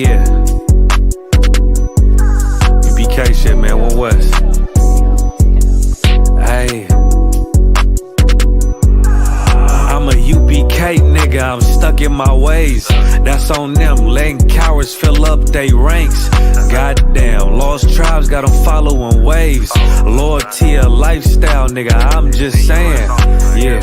yeah. UPK shit, man, One West. Hey. I'm a UPK nigga, I'm stuck in my ways. That's on them, letting cowards fill up they ranks. Goddamn, lost tribes got them following waves. Loyalty a lifestyle, nigga, I'm just saying. Yeah,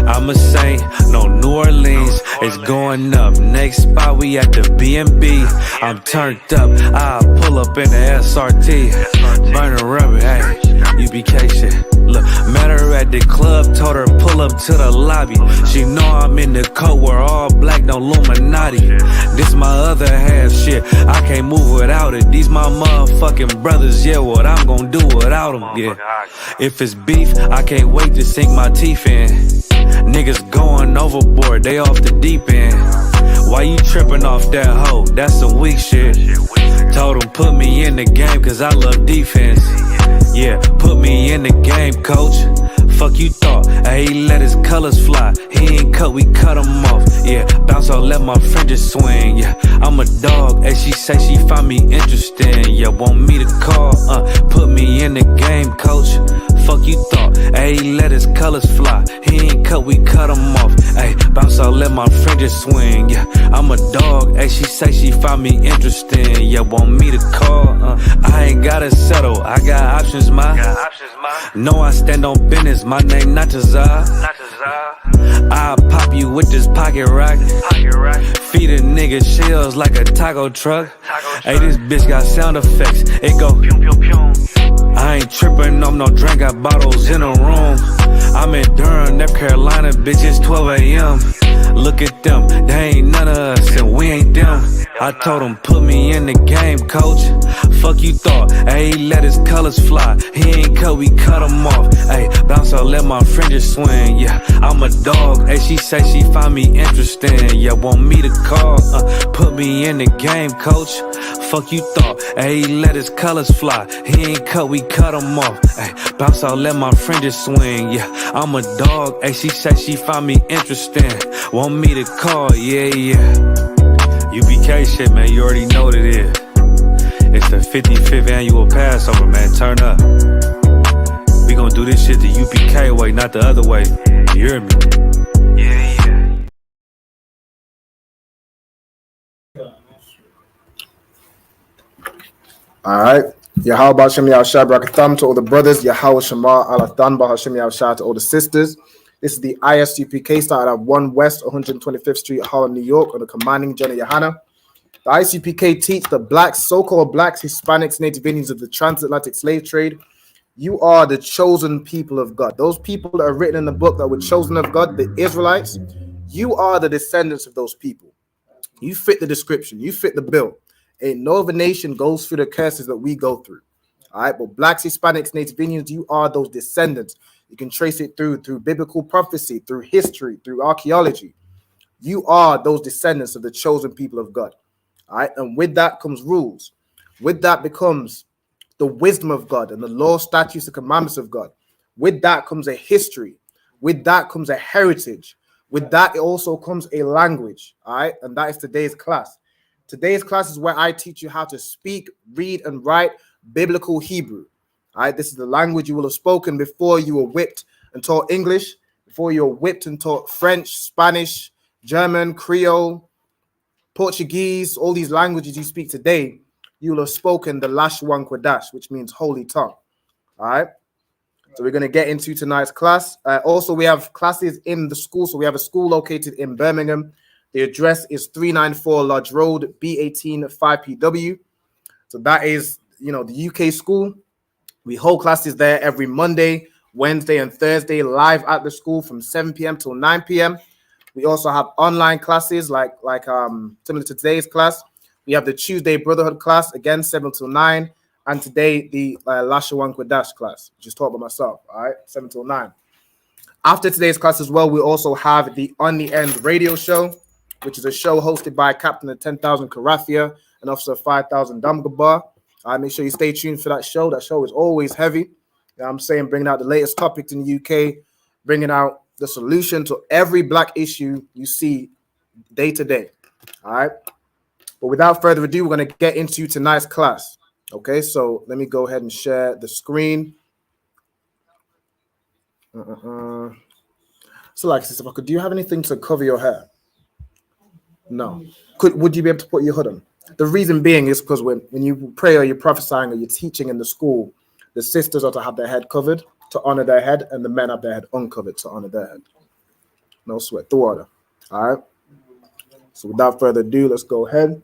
I'm a saint, no New Orleans, it's going up. Next spot, we at the B&B. I'm turned up, I pull up in the SRT. Burning rubber, hey, UPK shit. Look, met her at the club, told her pull up to the lobby. She know I'm in the coat, we're all black, no Illuminati. This my other half shit, I can't move without it. These my motherfucking brothers, yeah, what I'm gonna do without them, yeah. If it's beef, I can't wait to sink my teeth in. Niggas going overboard, they off the deep end. Why you tripping off that hoe? That's some weak shit. Told him put me in the game cause I love defense. Yeah, put me in the game, coach. Fuck you thought, he let his colors fly. He ain't cut, we cut him off. Yeah, bounce out, let my fringes swing. Yeah, I'm a dog, and she say she find me interesting. Yeah, want me to call, put me in the game, coach. Fuck you thought, he let his colors fly. He ain't cut, we cut him off. Hey, bounce out, let my fringes swing. Yeah, I'm a dog, and she say she find me interesting. Yeah, want me to call, I ain't gotta settle, I got options, ma. No, I stand on business, my name not Tazar. I'll pop you with this pocket rock. Feed a nigga shells like a taco truck. Hey, this bitch got sound effects, it go I ain't tripping on no drink, got bottles in a room. I'm in Durham, North Carolina, bitch, it's 12 a.m. Look at them, they ain't none of us and we ain't them. I told him put me in the game, coach. Fuck you thought, he let his colors fly. He ain't cut, we cut him off. Hey, bounce out, let my fringes swing. Yeah, I'm a dog, hey, she say she find me interesting. Yeah, want me to call, put me in the game, coach. Fuck you thought, he let his colors fly. He ain't cut, we cut him off. Hey, bounce out, let my fringes swing. Yeah, I'm a dog, hey, she say she find me interesting. Want me to call, yeah. UPK shit, man, you already know what it is. It's the 55th annual Passover, man, turn up. We gonna do this shit the UPK way, not the other way. You hear me? Yeah. Alright. Yahweh Hashem Yahushua Barakatham to all the brothers. Yahweh Shema Alathan Bahashem Yahushua to all the sisters. This is the I.S.U.P.K. started at 1 West 125th Street, Harlem, New York, on the commanding journey YAHANNA. The I.S.U.P.K. teach the blacks, so-called blacks, Hispanics, Native Indians of the transatlantic slave trade. You are the chosen people of God. Those people that are written in the book that were chosen of God, the Israelites, you are the descendants of those people. You fit the description. You fit the bill. Ain't no other nation goes through the curses that we go through. All right, but blacks, Hispanics, Native Indians, you are those descendants. You can trace it through biblical prophecy, through history, through archaeology. You are those descendants of the chosen people of God. All right, and with that comes rules. With that becomes the wisdom of God and the law, statutes, and commandments of God. With that comes a history. With that comes a heritage. With that, it also comes a language. All right, and that is today's class. Today's class is where I teach you how to speak, read, and write biblical Hebrew. All right, this is the language you will have spoken before you were whipped and taught English, before you were whipped and taught French, Spanish, German, Creole, Portuguese, all these languages you speak today. You will have spoken the Lashawan Qadash, which means holy tongue. All right, so we're going to get into tonight's class. Also, we have classes in the school. So we have a school located in Birmingham. The address is 394 Lodge Road, B18 5PW. So that is, the UK school. We hold classes there every Monday, Wednesday, and Thursday live at the school from 7 p.m. till 9 p.m. We also have online classes like similar to today's class. We have the Tuesday Brotherhood class, again, 7 till 9. And today, the Lashawan Qadash class, just taught by myself, all right, 7 till 9. After today's class as well, we also have the On the End radio show, which is a show hosted by Captain of 10,000 Karathia and Officer 5,000 Damgabar. Make sure you stay tuned for that show. That show is always heavy. You know what I'm saying? Bringing out the latest topics in the UK, bringing out the solution to every black issue you see day to day. All right. But without further ado, we're going to get into tonight's class. Okay, so let me go ahead and share the screen. So, like, Sister Parker, do you have anything to cover your hair? No. Would you be able to put your hood on? The reason being is because when you pray or you're prophesying or you're teaching in the school, the sisters are to have their head covered to honor their head, and the men have their head uncovered to honor their head. No sweat. The water. All right. So without further ado, let's go ahead.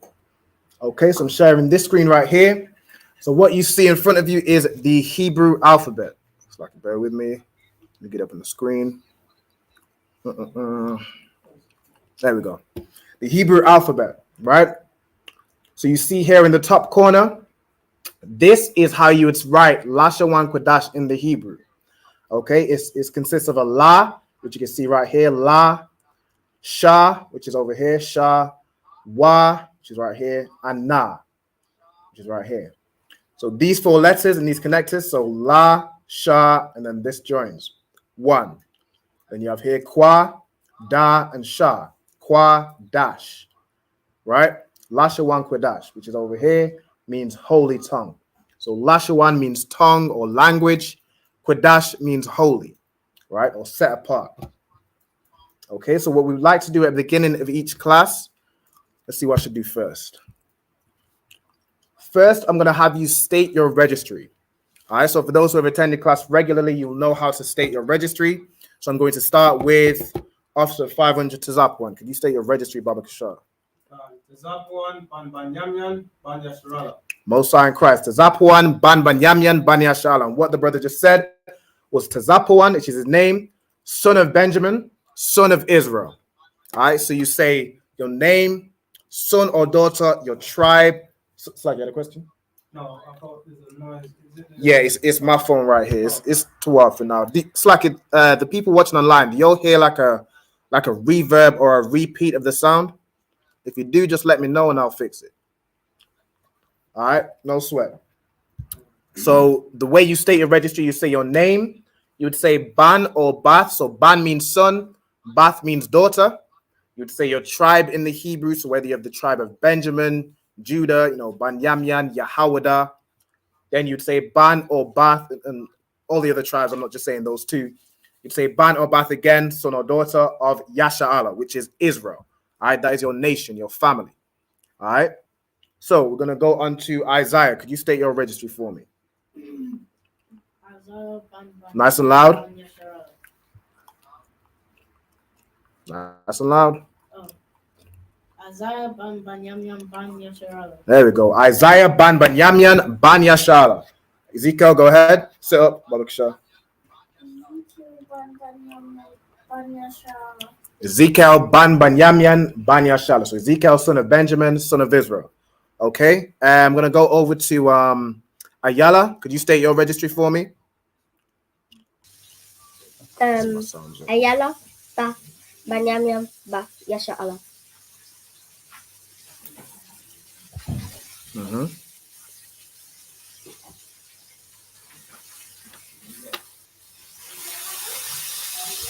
Okay, so I'm sharing this screen right here. So what you see in front of you is the Hebrew alphabet. So I can bear with me. Let me get up on the screen. There we go. The Hebrew alphabet, right? So you see here in the top corner, this is how you would write Lashawan Qadash in the Hebrew. Okay, it consists of a La, which you can see right here, La, Sha, which is over here, Sha, Wa, which is right here, and Na, which is right here. So these four letters and these connectors, so La, Sha, and then this joins. One. Then you have here Qua, Da, and Sha. Qua, Dash. Right? Lashawan Qadash, which is over here, means holy tongue. So Lashawan means tongue or language. Qadash means holy, right? Or set apart. Okay, so what we would like to do at the beginning of each class, let's see what I should do first. First, I'm going to have you state your registry. All right, so for those who have attended class regularly, you'll know how to state your registry. So I'm going to start with Officer 500 TIZAP1. Could you state your registry, Baba Kashar? TIZAP1, Ban Banyamyan, Ban Yasharala. Most High in Christ. TIZAP1, Ban Banyamyan, Ban SHALAM. What the brother just said was TIZAP1, which is his name, son of Benjamin, son of Israel. All right, so you say your name, son or daughter, your tribe. Slide, you had a question? No, I thought there's a noise. Yeah, it's my phone right here. It's too hard for now. It's like the people watching online. Do y'all hear like a reverb or a repeat of the sound? If you do, just let me know and I'll fix it. All right, no sweat. So the way you state your registry, you say your name. You would say Ban or Bath. So Ban means son, Bath means daughter. You would say your tribe in the Hebrew. So whether you have the tribe of Benjamin, Judah, Ban Yamyan, Yahawada. Then you'd say Ban or Bath and all the other tribes. I'm not just saying those two. You'd say Ban or Bath again, son or daughter of Yasha'Allah, which is Israel. All right, that is your nation, your family. All right. So we're going to go on to Isaiah. Could you state your registry for me? Nice and loud. Nice and loud. Isaiah Ban Banyamyan Ban Yasharala. There we go. Isaiah Ban Banyamyan Ban Yasharala. Ezekiel, go ahead. Sit up, Baba Shah. Ezekiel Ban Banyamyan Ban Yasharala. So Ezekiel, son of Benjamin, son of Israel. Okay. I'm gonna go over to Ayala. Could you state your registry for me? Ayala Ba Banyamyan Ba Yasharala.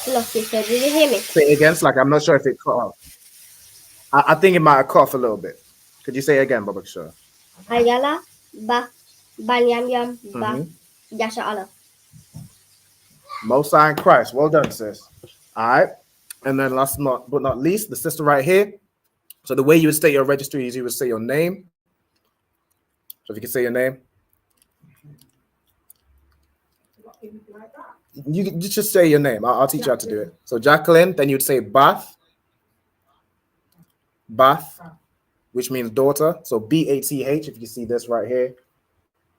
Hello, sister. Did you hear me? Say it again. It's like I'm not sure if it cut off. I think it might have cut off a little bit. Could you say it again, Baba Shah? Ayala Ba Banyamyan Ba Yasharala. Most High in Christ. Well done, sis. All right. And then last but not least, the sister right here. So the way you would state your registry is you would say your name. So if you can say your name. You just say your name. I'll teach you how to do it. So Jacqueline, then you'd say Bath. Bath, which means daughter. So B-A-T-H, if you see this right here.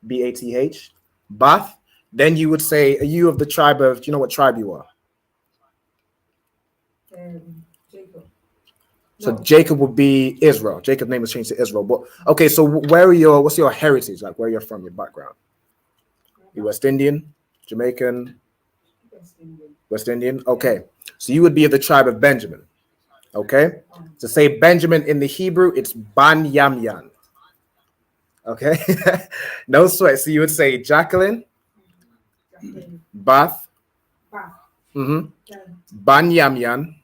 B-A-T-H. Bath. Then you would say, are you of the tribe of, do you know what tribe you are? Jacob. So Jacob would be Israel. Jacob's name was changed to Israel. But okay, so what's your heritage? Like where you're from, your background? You West Indian, Jamaican, West Indian. Okay. So you would be of the tribe of Benjamin. Okay. To say Benjamin in the Hebrew, it's Ban Yamyan. Okay. No sweat. So you would say Jacqueline, Bath, Ban Yamyan.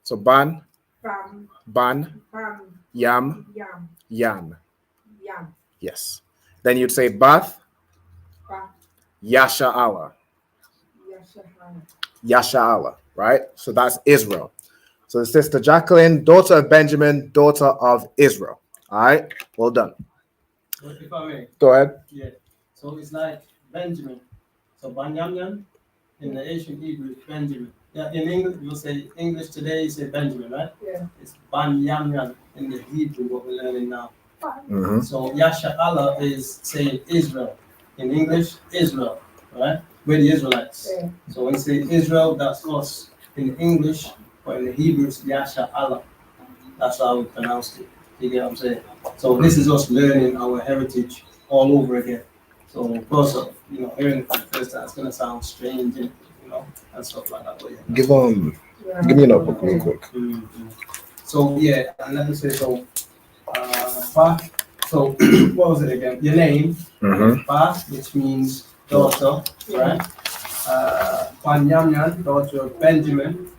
So Ban Bam. Ban, Bam. Yam, Yam. Yan. Yam. Yes. Then you'd say Bath, Ba. Yasha'ala. Yashahana. Yasha'ala, right? So that's Israel. So the sister Jacqueline, daughter of Benjamin, daughter of Israel. All right, well done. But if I may. Go ahead. Yeah. So it's like Benjamin. So Banyamyan in the ancient Hebrew is Benjamin. Yeah, in English, you say English today, you say Benjamin, right? Yeah. It's Banyamyan in the Hebrew, what we're learning now. Mm-hmm. So Yasha'Allah is saying Israel. In English, Israel, right? We're the Israelites. Yeah. So when you say Israel, that's us. In English, or in the Hebrew, it's Yasha'Allah. That's how we pronounced it. You get what I'm saying? So this is us learning our heritage all over again. So of course, hearing it for the first time, it's gonna sound strange, and and stuff like that. But yeah. Give me a notebook real quick. Mm-hmm. So yeah, and let me say so. So what was it again? Your name, Ba, which means daughter, right? Banyamyan, daughter of Benjamin,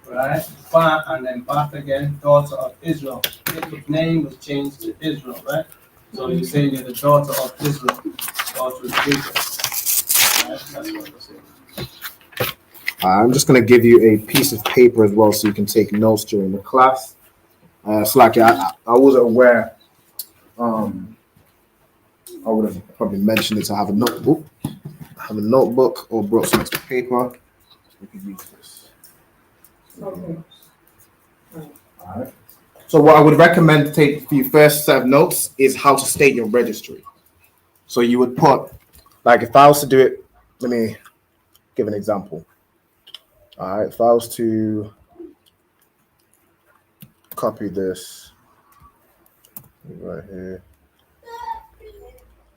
right? Ba, and then Bath again, daughter of Israel. Jacob's name was changed to Israel, right? So you're saying you're the daughter of Israel, daughter of Jacob. Right? That's what we're saying. I'm just going to give you a piece of paper as well so you can take notes during the class. Slacky, I wasn't aware. I would have probably mentioned it to have a notebook or brought some extra paper. We could use this. Okay. All right. So what I would recommend to take for your first set of notes is how to state your registry. So you would put, like if I was to do it, let me give an example. All right, if I was to copy this right here.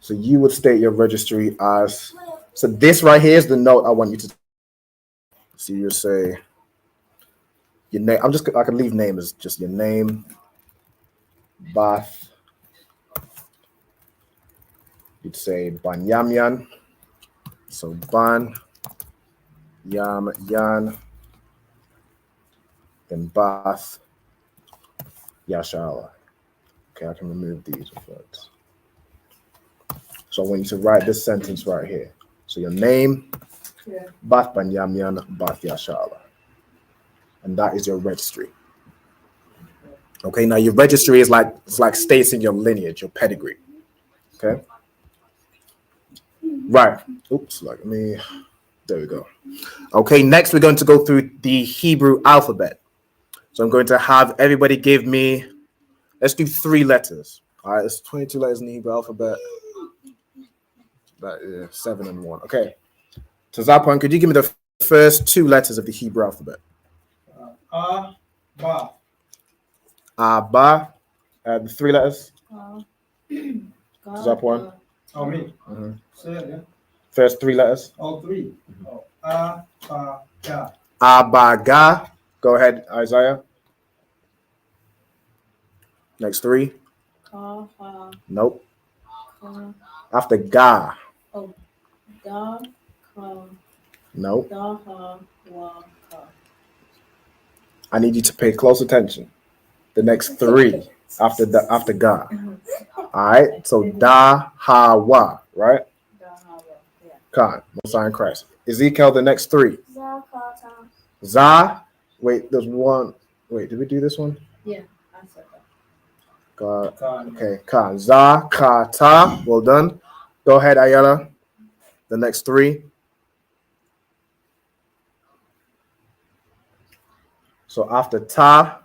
So you would state your registry as, so this right here is the note I want you to, so you say your name. I can leave name as just your name, Bath. You'd say Banyamyan. So Ban, Yam, Yan, then Bath, Yashala. Okay, I can remove these words. So I want you to write this sentence right here. So your name, Bath Banyamyan, Bath Yashala. And that is your registry. Okay, now your registry is like, it's like stating your lineage, your pedigree. Okay. Right. Oops, there we go. Okay, next we're going to go through the Hebrew alphabet. So I'm going to have everybody give me, let's do 3 letters. All right, there's 22 letters in the Hebrew alphabet. That is 7 and 1. Okay. So Zapon, could you give me the first 2 letters of the Hebrew alphabet? Ba. Ba. The 3 letters. Zapon. Oh, me. Mm-hmm. Say it again. First 3 letters. All 3. Oh. Ba, ga. Abaga. Go ahead, Isaiah. Next 3. Ka, ha, Nope. ka. After ga. Oh, da, ka. Nope. Da, ha, wa, ka. I need you to pay close attention. The next 3 after ga. All right. So da, ha, wa. Right. Da, ha, wa. Yeah. Khan. Most High in Christ. Ezekiel. The next 3. Za. Wait. There's 1. Wait. Did we do this one? Yeah, I said that. God. Okay. Khan. Za. Ka. Ta. Well done. Go ahead, Ayala. The next 3. So after ta,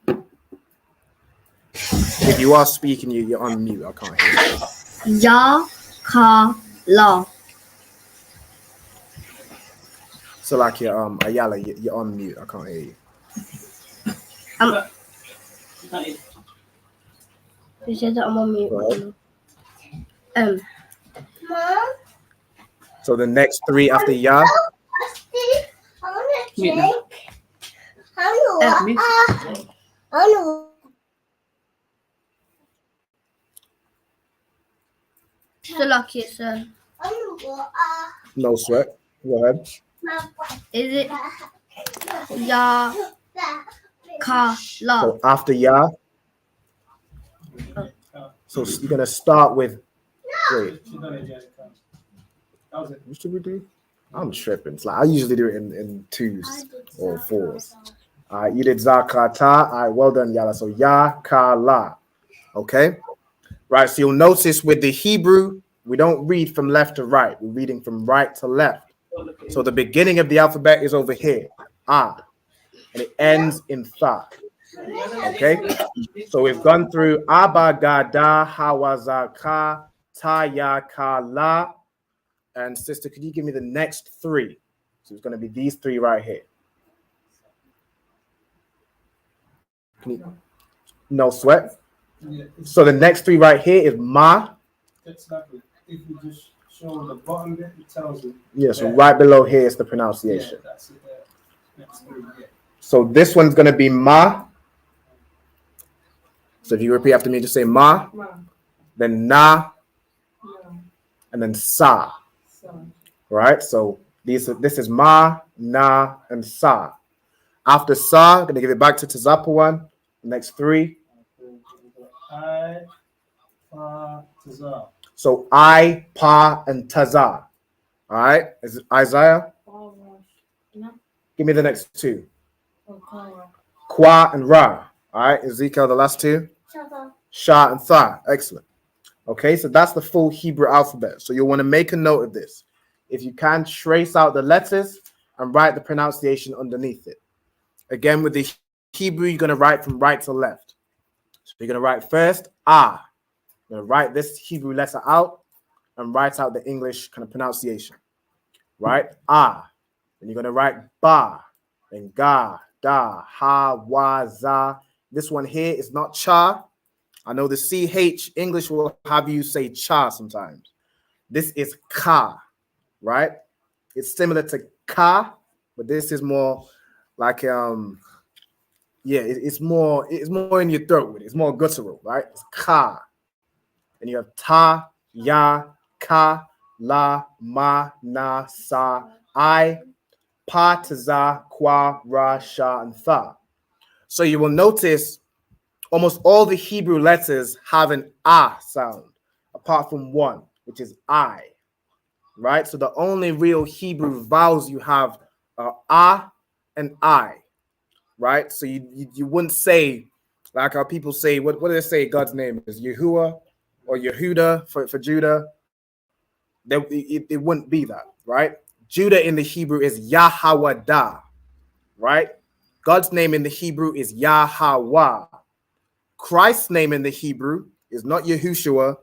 if you are speaking, you're on mute. I can't hear you. YAHANNA. So like Ayala, you're on mute. I can't hear you. You said that I'm on mute. So the next 3 after Ya. Salaki, sir. No sweat. Go ahead. Is it YAHANNA. So after Yah, so you're gonna start with. Wait, She done it, Jessica. That was it. what should we do? I'm tripping. It's like I usually do it in twos or fours. All right, you did zakata. All right, well done, Yala. So ya ka la. Okay, right. So you'll notice with the Hebrew, we don't read from left to right. We're reading from right to left. So the beginning of the alphabet is over here, ah, and it ends in tha. Okay, so we've gone through abagada, hawazaka, tayakala, and sister, could you give me the next three? So it's going to be these three right here. No sweat. Yeah, So the next three right here is ma. exactly. If you just show the bottom bit, it tells you. Yeah, so right below here is the Yeah, pronunciation. that's it there. Next three, yeah. So this one's going to be ma. So if you repeat after me, just say ma, then na, and then sa. Right? So this is ma, na, and sa. After sa, I'm going to give it back to Tazapuan. Next three. I, pa, taza. So I, pa, and taza. All right? Is it Isaiah? Give me the next two. Kwa and ra. All right? Ezekiel, the last two. Sha and tha. Excellent. Okay, so that's the full Hebrew alphabet. So you'll want to make a note of this. If you can, trace out the letters and write the pronunciation underneath it. Again, with the Hebrew, you're going to write from right to left. So you're going to write first, ah. You're going to write this Hebrew letter out and write out the English kind of pronunciation. Right? Ah. Then you're going to write ba, then ga, da, ha, wa, za. This one here is not cha. I know the CH English will have you say cha sometimes. This is ka, right? It's similar to ka, but this is more like it's more in your throat with it. It's more guttural, right? It's ka. And you have ta, ya, ka, la, ma, na, sa, I, pa, taza, kwa, ra, sha, and tha. So you will notice almost all the Hebrew letters have an ah sound, apart from one, which is I, right? So the only real Hebrew vowels you have are ah and I, right? So you wouldn't say, like how people say, what do they say God's name is? Yahuwah or Yehuda for Judah? It wouldn't be that, right? Judah in the Hebrew is Yahawada, right? God's name in the Hebrew is Yahawah. Christ's name in the Hebrew is not Yahushua,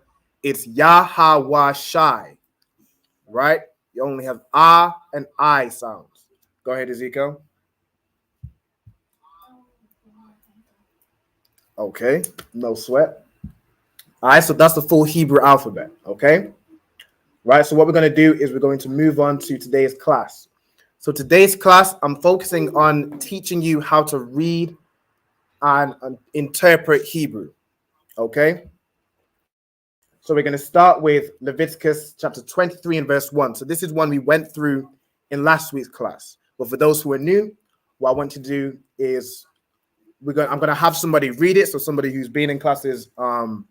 it's Yahawashai, right? You only have ah and I sounds. Go ahead, Ezekiel. Okay, no sweat. All right, so that's the full Hebrew alphabet, okay? Right, so what we're going to do is we're going to move on to today's class. So today's class, I'm focusing on teaching you how to read and interpret Hebrew, okay? So we're going to start with Leviticus chapter 23 and verse 1. So this is one we went through in last week's class. But for those who are new, what I want to do is I'm going to have somebody read it. So somebody who's been in classes, been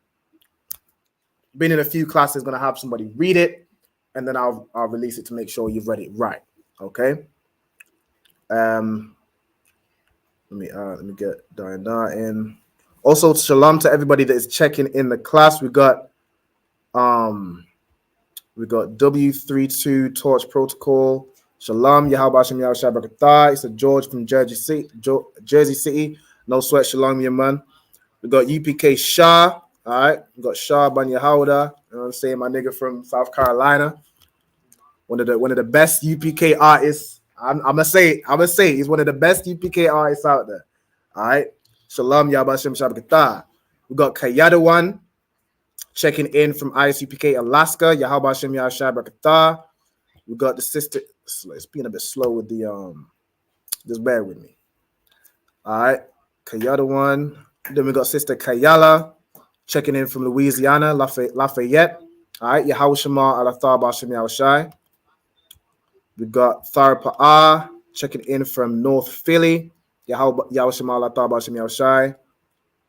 in a few classes, going to have somebody read it, and then I'll release it to make sure you've read it right. Okay. Let me get Diana in. Also, shalom to everybody that is checking in the class. We got W32 Torch Protocol. Shalom, Yahweh Hashem Yahweh Shai Barakatah. It's a George from Jersey City. No sweat, shalom, your man. We got UPK Shah. All right, we got Shah Ban Yehuda. You know what I'm saying? My nigga from South Carolina. One of the best UPK artists. I'm gonna say he's one of the best UPK artists out there. All right. Shalom, Yahweh Hashem Yahweh Barakatah. We got Qadash checking in from I.S.U.P.K. Alaska. Yahweh Hashem Yahweh Shai Barakatah. We got the sister. It's being a bit slow with the just bear with me. All right, Qadash. Then we got sister Kayala checking in from Louisiana, Lafayette. All right, Yahweh Shema Alathar B'Hashem Yahweh Shai. We got Thar Pa'ah checking in from North Philly. Yahweh Shema Allah Ta'ala Shem Yahushai.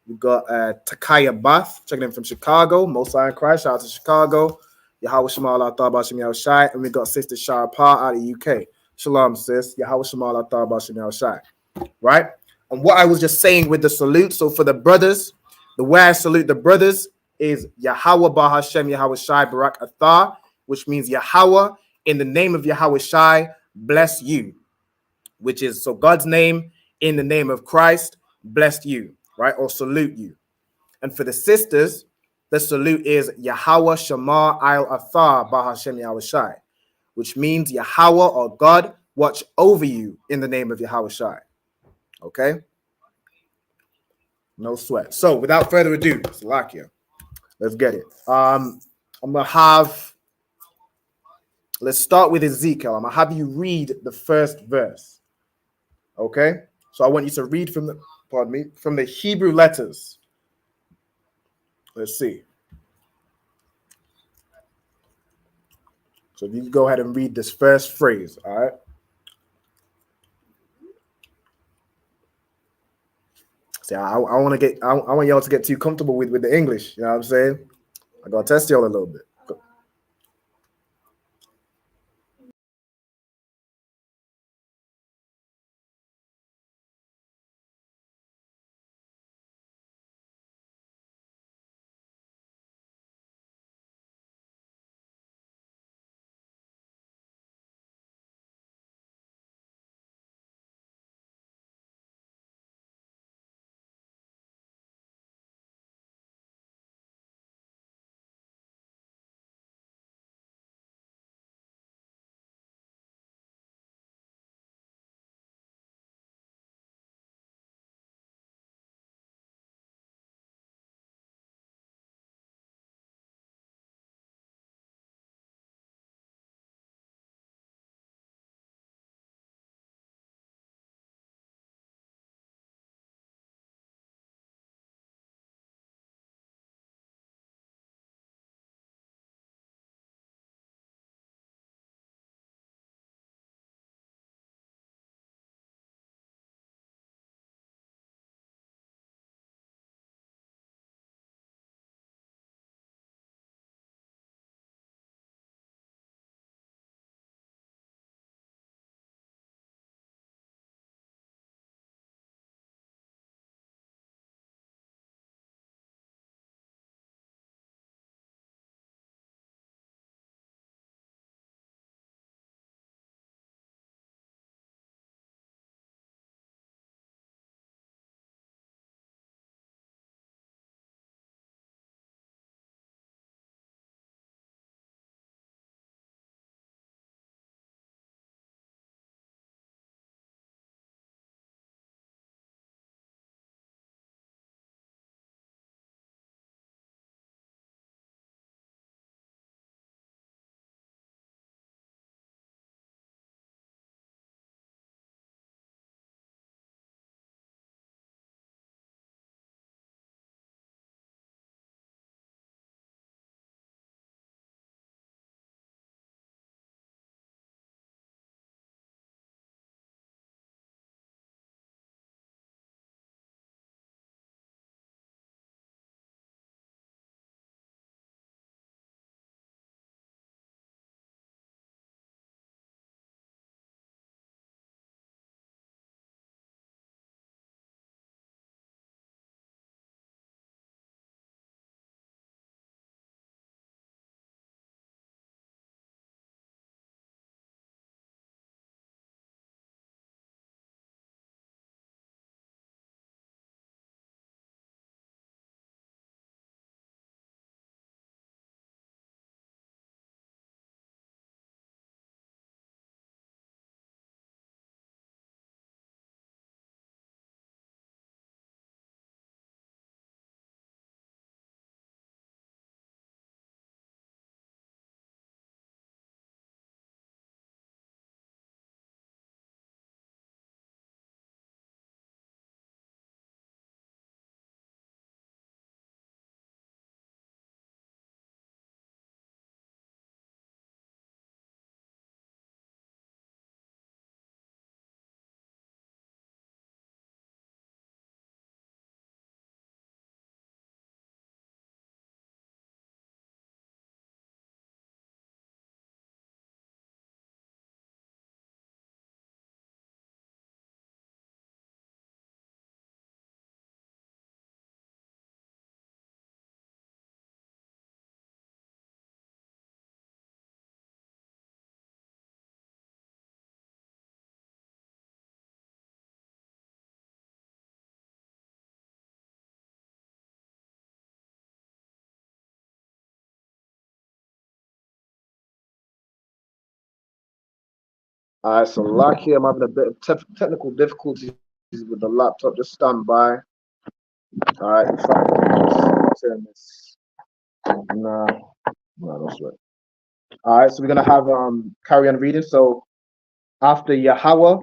We got Takaya Bath checking in from Chicago. Most High in Christ. Shout out to Chicago. Yahweh Shema Allah Ta'ala Shem Yahushai. And we got Sister Shara Pa out of the UK. Shalom, sis. Yahweh Shema Allah Ta'ala Shem Yahushai. Right? And what I was just saying with the salute. So for the brothers, the way I salute the brothers is Yahweh Bahashem Yahweh Shai Barak Athah, which means Yahweh, in the name of Yahweh Shai, bless you. Which is, so God's name, in the name of Christ, bless you, right? Or salute you. And for the sisters, the salute is Yahweh Shema Al Athar Bahashem Yahweh Shai, which means Yahweh or God watch over you in the name of Yahweh Shai. Okay? No sweat. So without further ado, Salakia, let's get it. I'm gonna have, let's start with Ezekiel. I'm gonna have you read the first verse. Okay? So I want you to read from the, pardon me, from the Hebrew letters. Let's see. So if you can go ahead and read this first phrase, all right? See, I want y'all to get too comfortable with the English. You know what I'm saying? I gotta test y'all a little bit. All right, so lucky I'm having a bit of technical difficulties with the laptop. Just stand by. All right, turn this. Nah, no, that's right. All right, so we're gonna have carry on reading. So after Yahweh,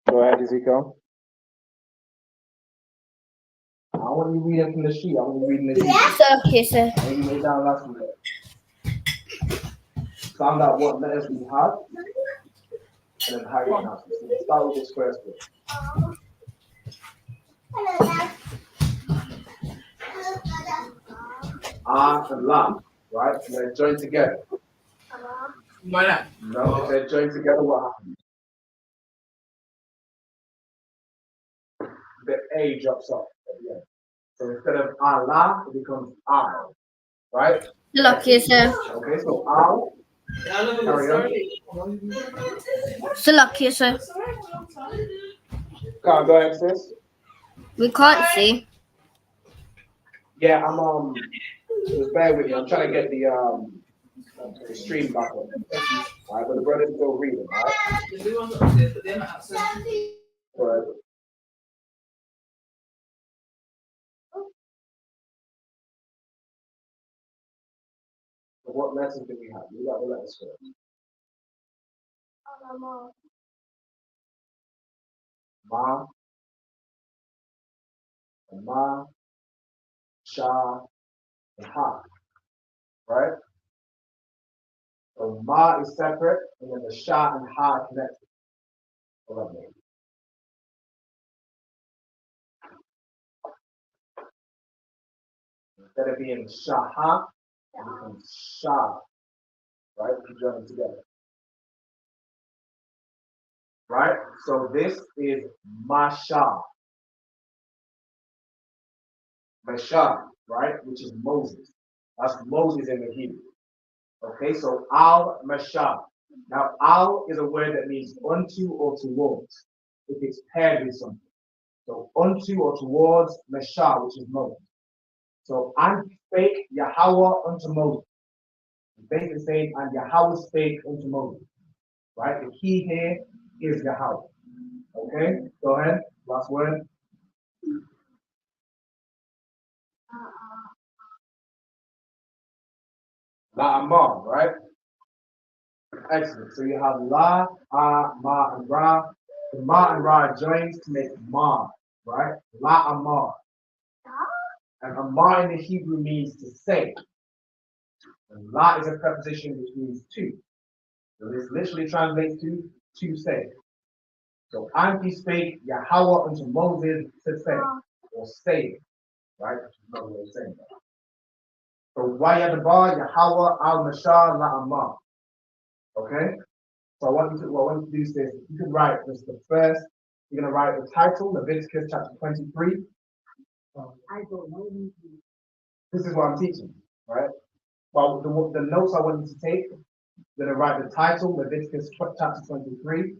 go ahead, Ezekiel. I want you reading from the sheet. I want you reading the sheet. Salakia, sir. I want you lay down last week. Found out what letters we have, and then how you pronounce it. So we'll start with this first bit. Ah and La, right? So they're joined together. Why not? No, if they're joined together, what happens? The A drops off at the end. So instead of Allah, it becomes Al, right? Salakia, sir. Okay, so Al, carry on. Salakia, sir. Go ahead, sis. We can't see. Yeah, I'm just bear with me. I'm trying to get the stream back on. All right, but the brother's still reading, all right? Go ahead. So what letters do we have? We got the letters first. Ma, and Ma, Sha, and Ha, right? So Ma is separate, and then the Sha and Ha are connected. Instead of being Shaha, it becomes Sha, right? If you join them together. Right? So this is Masha. Masha, right? Which is Moses. That's Moses in the Hebrew. Okay, so Al Masha. Now, Al is a word that means unto or towards, if it's paired with something. So unto or towards Masha, which is Moses. So and spake Yahweh unto Moses. Basically saying, and Yahweh spake unto Moses. Right? The key here is Yahweh. Okay, go ahead. Last word. La'amar, right? Excellent. So you have La, Ma, and Ra. The Ma and Ra joins to make Ma, right? La'amar. And Amar in the Hebrew means to say. And La is a preposition which means to. So this literally translates to say. So and he spake Yahweh unto Moses to say, or say, right? Which is another way of saying that. So Wayadabar Yahweh al Mashah La'amar. Okay? So I want you to do is this. You can write just the first, you're gonna write the title, Leviticus chapter 23. This is what I'm teaching, right? Well, the notes I want you to take, you're gonna write the title, Leviticus chapter 23,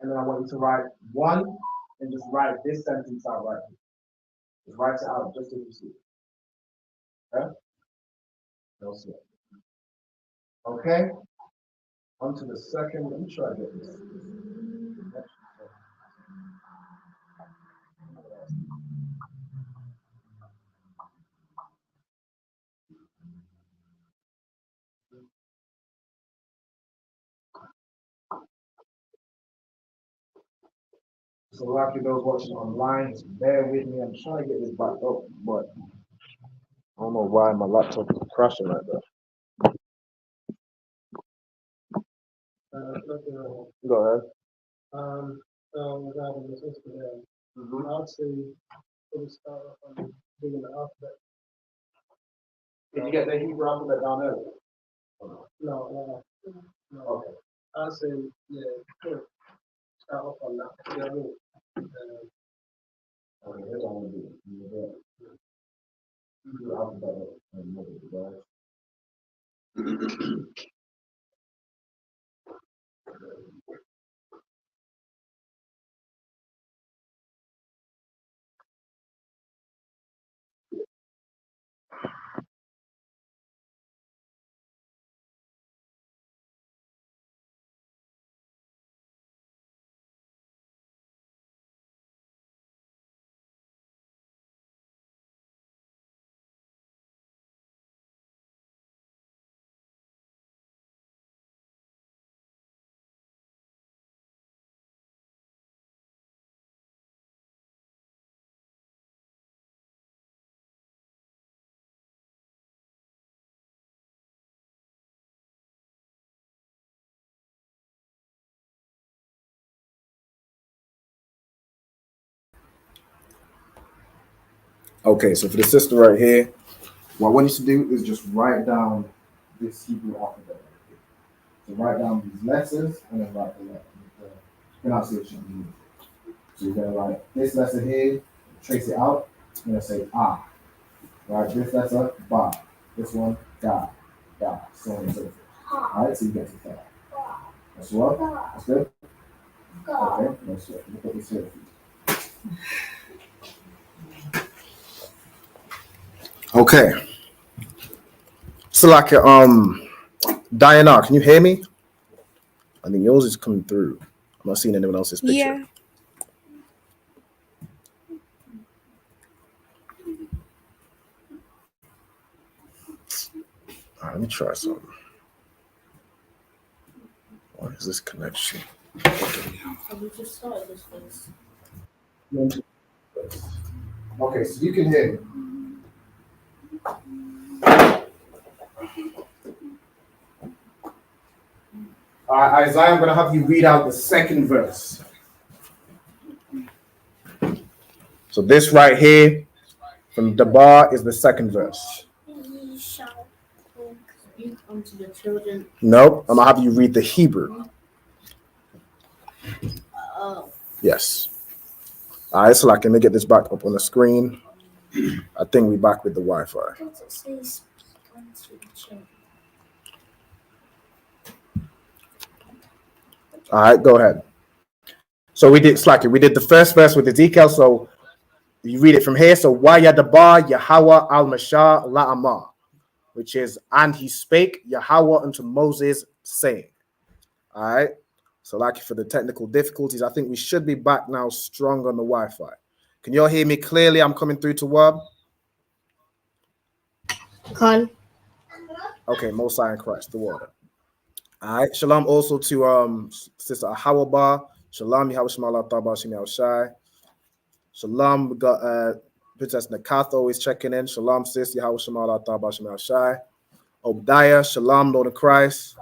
and then I want you to write one and just write this sentence out right here. Just write it out just as you see it. Okay? You'll see it. Okay? On to the second. Let me try to get this. So lucky those watching online, just bear with me. I'm trying to get this back up, but I don't know why my laptop is crashing like that. Go ahead. So regarding this Instagram, I'd say put a start on digging the alphabet. Did you get the Hebrew alphabet down earlier? No. Okay. I'd say, yeah, sure. Start off on that. You know what I mean? Okay, here's what I'm gonna do. I'm gonna get Hebrew alphabet and move it, guys. Okay, so for the sister right here, what I want you to do is just write down this Hebrew alphabet right here. So write down these letters and then write the pronunciation. So you're gonna write this letter here, trace it out, you're gonna say ah. Right, this letter, ba. This one, da, so on and so forth. Alright, so you get to that. That's what? That's good? Okay, that's good. Look at this here. Okay. So like Diana, can you hear me? I think yours is coming through. I'm not seeing anyone else's picture. Yeah. All right, let me try something. What is this connection? So we just started this place. Okay, so you can hear me. All right, Isaiah, I'm going to have you read out the second verse. So this right here from the bar is the second verse. Ye shall speak unto the children. Nope, I'm going to have you read the Hebrew. Yes. All right, so like, let me get this back up on the screen. I think we're back with the Wi-Fi. All right, go ahead. So we did the first verse with Ezekiel. So you read it from here. So Wayadabar Yahweh al-Mashah la'amah, which is, and he spake Yahweh unto Moses, saying. All right. So like for the technical difficulties, I think we should be back now strong on the Wi-Fi. Can you all hear me clearly? I'm coming through to Wab. Con. Okay, Most High in Christ, the water. All right. Shalom also to Sister Ahawaba. Shalom, Yahweh Shema Allah Taba Shemi Al Shai. Shalom, we got Princess Nakath always checking in. Shalom, sis, Yahweh Shema Allah Taba Shemi Al Shai. Obadiah, Shalom, Lord of Christ.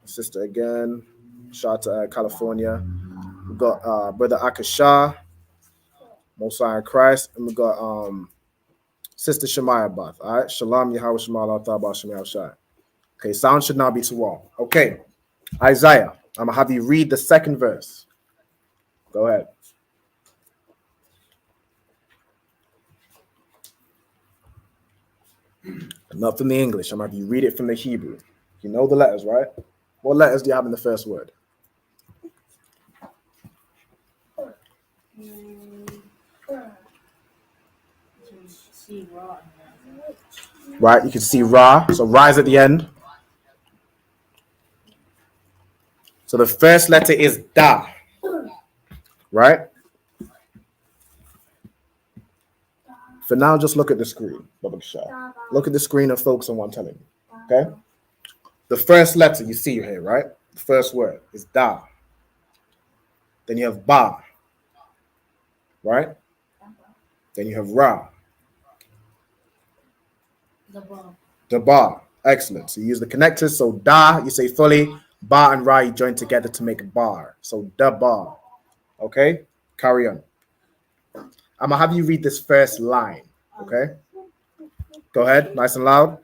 Sister again. Shout out to California. We got Brother Akasha, Most High in Christ, and we got Sister Shemaiah Bath. All right, Shalom, Yahweh Shema Allah Taba Shemi Al Shai. Okay, sound should not be too long. Okay, Isaiah, I'm gonna have you read the second verse. Go ahead. Not from the English. I'm gonna have you read it from the Hebrew. You know the letters, right? What letters do you have in the first word? See Ra. Right, you can see Ra. So Ra is at the end. So the first letter is Da. Right? For now, just look at the screen. Look at the screen and focus on what I'm telling you. Okay? The first letter you see here, right? The first word is Da. Then you have Ba. Right? Then you have Ra. The Ba. Excellent. So you use the connectors. So Da, you say fully. Ba and Ra, you join together to make a bar. So Da Ba. Okay? Carry on. I'm going to have you read this first line. Okay? Go ahead. Nice and loud.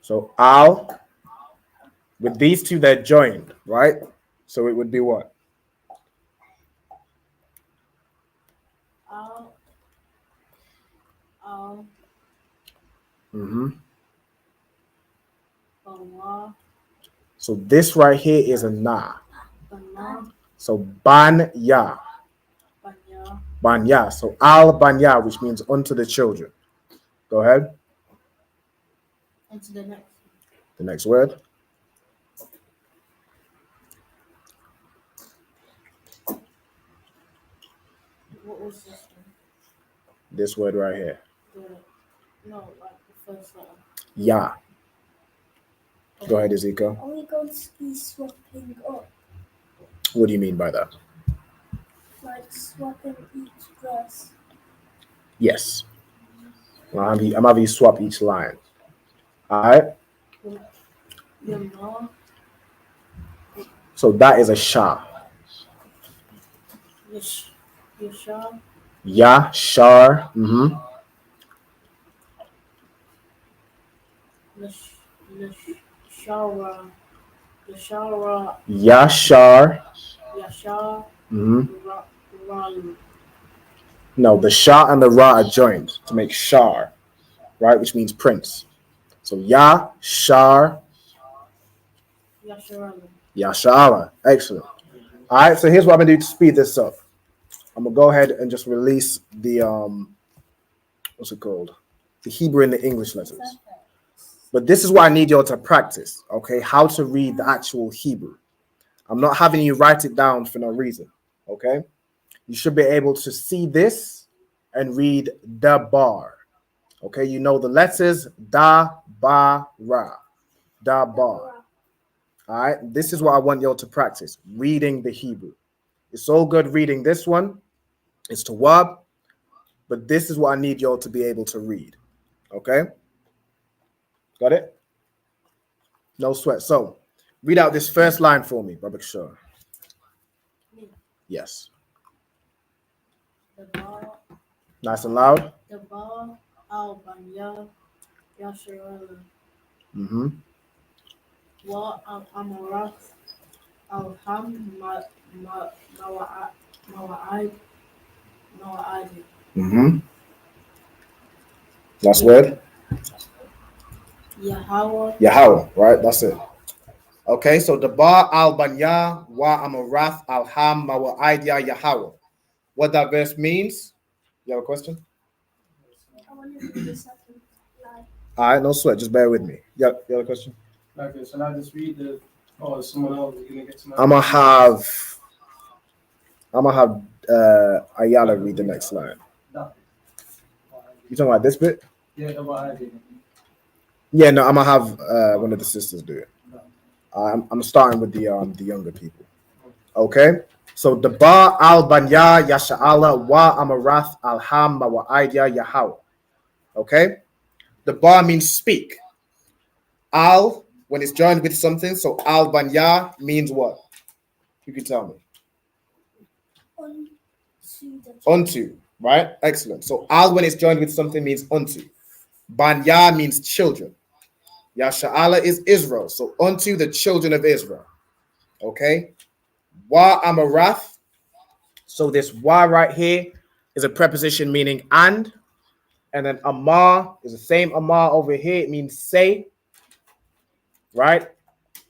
So Al, with these two, they're joined, right? So it would be what? So this right here is a Na. So Ban-Ya. Ban-Ya. So Al-Ban-Ya, which means unto the children. Go ahead. Into The next word. What was this one? This word right here. No, like the first letter. Ya. Go ahead, Ezekiel. Are we going to be swapping up? What do you mean by that? Like swapping each verse? Yes. I'm having you swap each line. All right? So that is a Shah. Yasha. Yashar. Mm-hmm. Lashara. Lashara. Yashar. Yashar. Mm-hmm. Ram. No, the Shah and the Ra are joined to make Shar, right? Which means prince. So Yashar. Yasharala. Yashara. Excellent. All right, so here's what I'm gonna do to speed this up. I'm gonna go ahead and just release the what's it called? The Hebrew and the English letters. But this is what I need y'all to practice, okay? How to read the actual Hebrew. I'm not having you write it down for no reason, okay? You should be able to see this and read the bar. Okay, you know the letters da, ba, ra. Da, bar. All right, this is what I want y'all to practice, reading the Hebrew. It's all good reading this one. It's tawab, but this is what I need y'all to be able to read. Okay? Got it? No sweat. So, read out this first line for me, Babak Shah. Yes. The bar. Nice and loud. The bar. Al-Banya. Yasharala. Mm-hmm. Wa Amarath. Alham. Mawa'id. Mm-hmm. Last word. Yahweh. Yahweh, right? That's it. Okay, so the bar al-banya wa amarath al-ham wa idea Yahweh. What that verse means? You have a question? I want to read the second line. All right, no sweat. Just bear with me. You have a question? Okay, shall I just read the, or someone else is gonna get to my? I'm gonna have Ayala read the next line. You talking about this bit? Yeah, about I did. Yeah, no, I'm gonna have one of the sisters do it. I'm starting with the younger people. Okay, so the bar al banya yasha'ala wa amarath alham wa idea Yahweh. Okay, the bar means speak. Al when it's joined with something, so al banya means what? You can tell me. Unto, right? Excellent. So al when it's joined with something means unto. Banya means children. Yasha'ala is Israel. So unto the children of Israel. Okay. Wa amarath. So this wa right here is a preposition meaning and then amar is the same amar over here. It means say, right?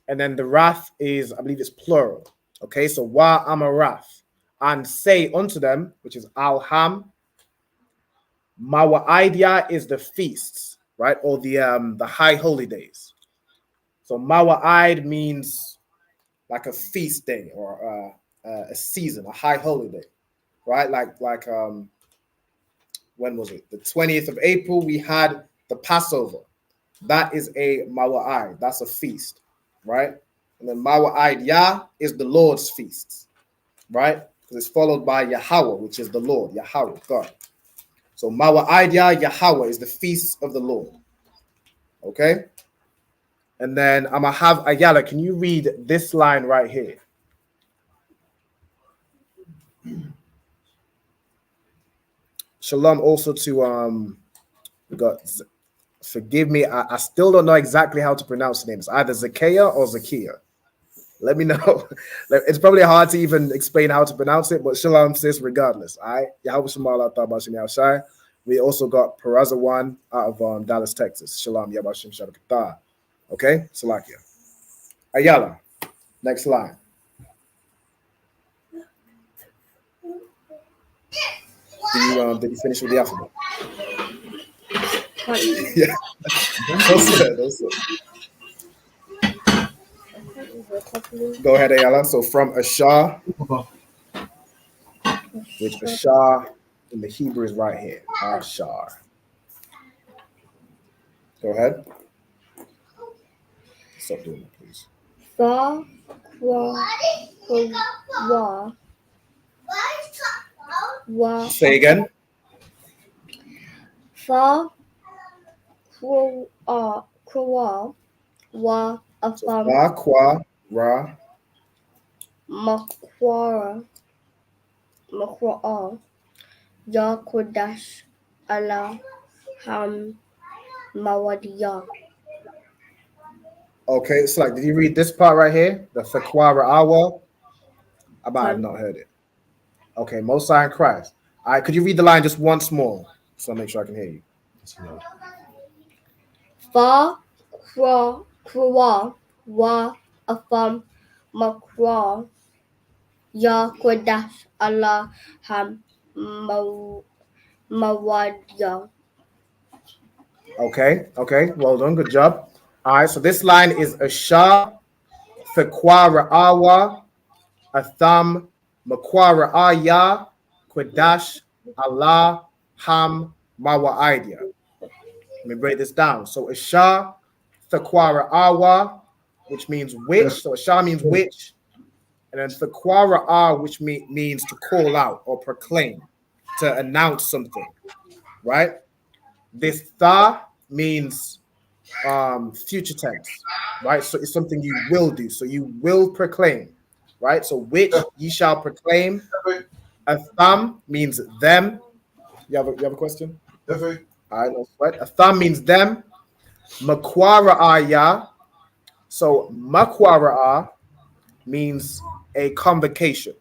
And then the wrath is, I believe it's plural. Okay, so wa amarath. And say unto them, which is alham. Mawa'idya is the feasts, right? Or the high holy days. So Mawa'id means like a feast day or a season, a high holy day, right? Like when was it? The 20th of April, we had the Passover. That is a Mawa'id. That's a feast, right? And then Mawa'id Yah is the Lord's feast, right? Because it's followed by Yahweh, which is the Lord, Yahweh, God. So Mawa'id Yah, Yahweh is the feast of the Lord. Okay? And then I'm going to have Ayala. Can you read this line right here? Shalom also to, we got, forgive me, I still don't know exactly how to pronounce the name. It's either Zakiya or Zakiya. Let me know. It's probably hard to even explain how to pronounce it, but Shalom sis regardless. All right. Yahweh Shemala Tabashim Yahshai. We also got Perazawan out of Dallas, Texas. Shalom Yabashim Shabakata. Okay, Salakia. Ayala, next line. Did you finish with the alphabet? Yeah. That's it. Go ahead, Ayala. So from Ashar, which Ashar in the Hebrew is right here. Ashar. Go ahead. Stop doing that, please. Fa, kwa, wa. Say again. Fa, kwa, wa, So afar. fa, qua, ra. Makwara. Ya Qadash Allah Ham Mawadiya. Okay, so like, did you read this part right here? The Fakwara Awa? I might have Pardon? not heard it. Okay, Most High in Christ. All right, could you read the line just once more so I make sure I can hear you? Fa Kwa Wa Afam Makwa Ya Qadash Allah Ham Mawadiya. Okay, well done, good job. All right, so this line is Asha, Fakwara Awa, Atham, Makwara Aya, Qadash, Allah, Ham, Mawa Idea. Let me break this down. So Asha, Fakwara Awa, which means which. So Asha means which. And then Fakwara Ah, which means to call out or proclaim, to announce something, right? This Tha means future tense, right? So it's something you will do. So you will proclaim, right? So which ye shall proclaim. A thumb means them. You have a question? All right, no sweat. A thumb means them. Makwara aya. So makwara means a convocation.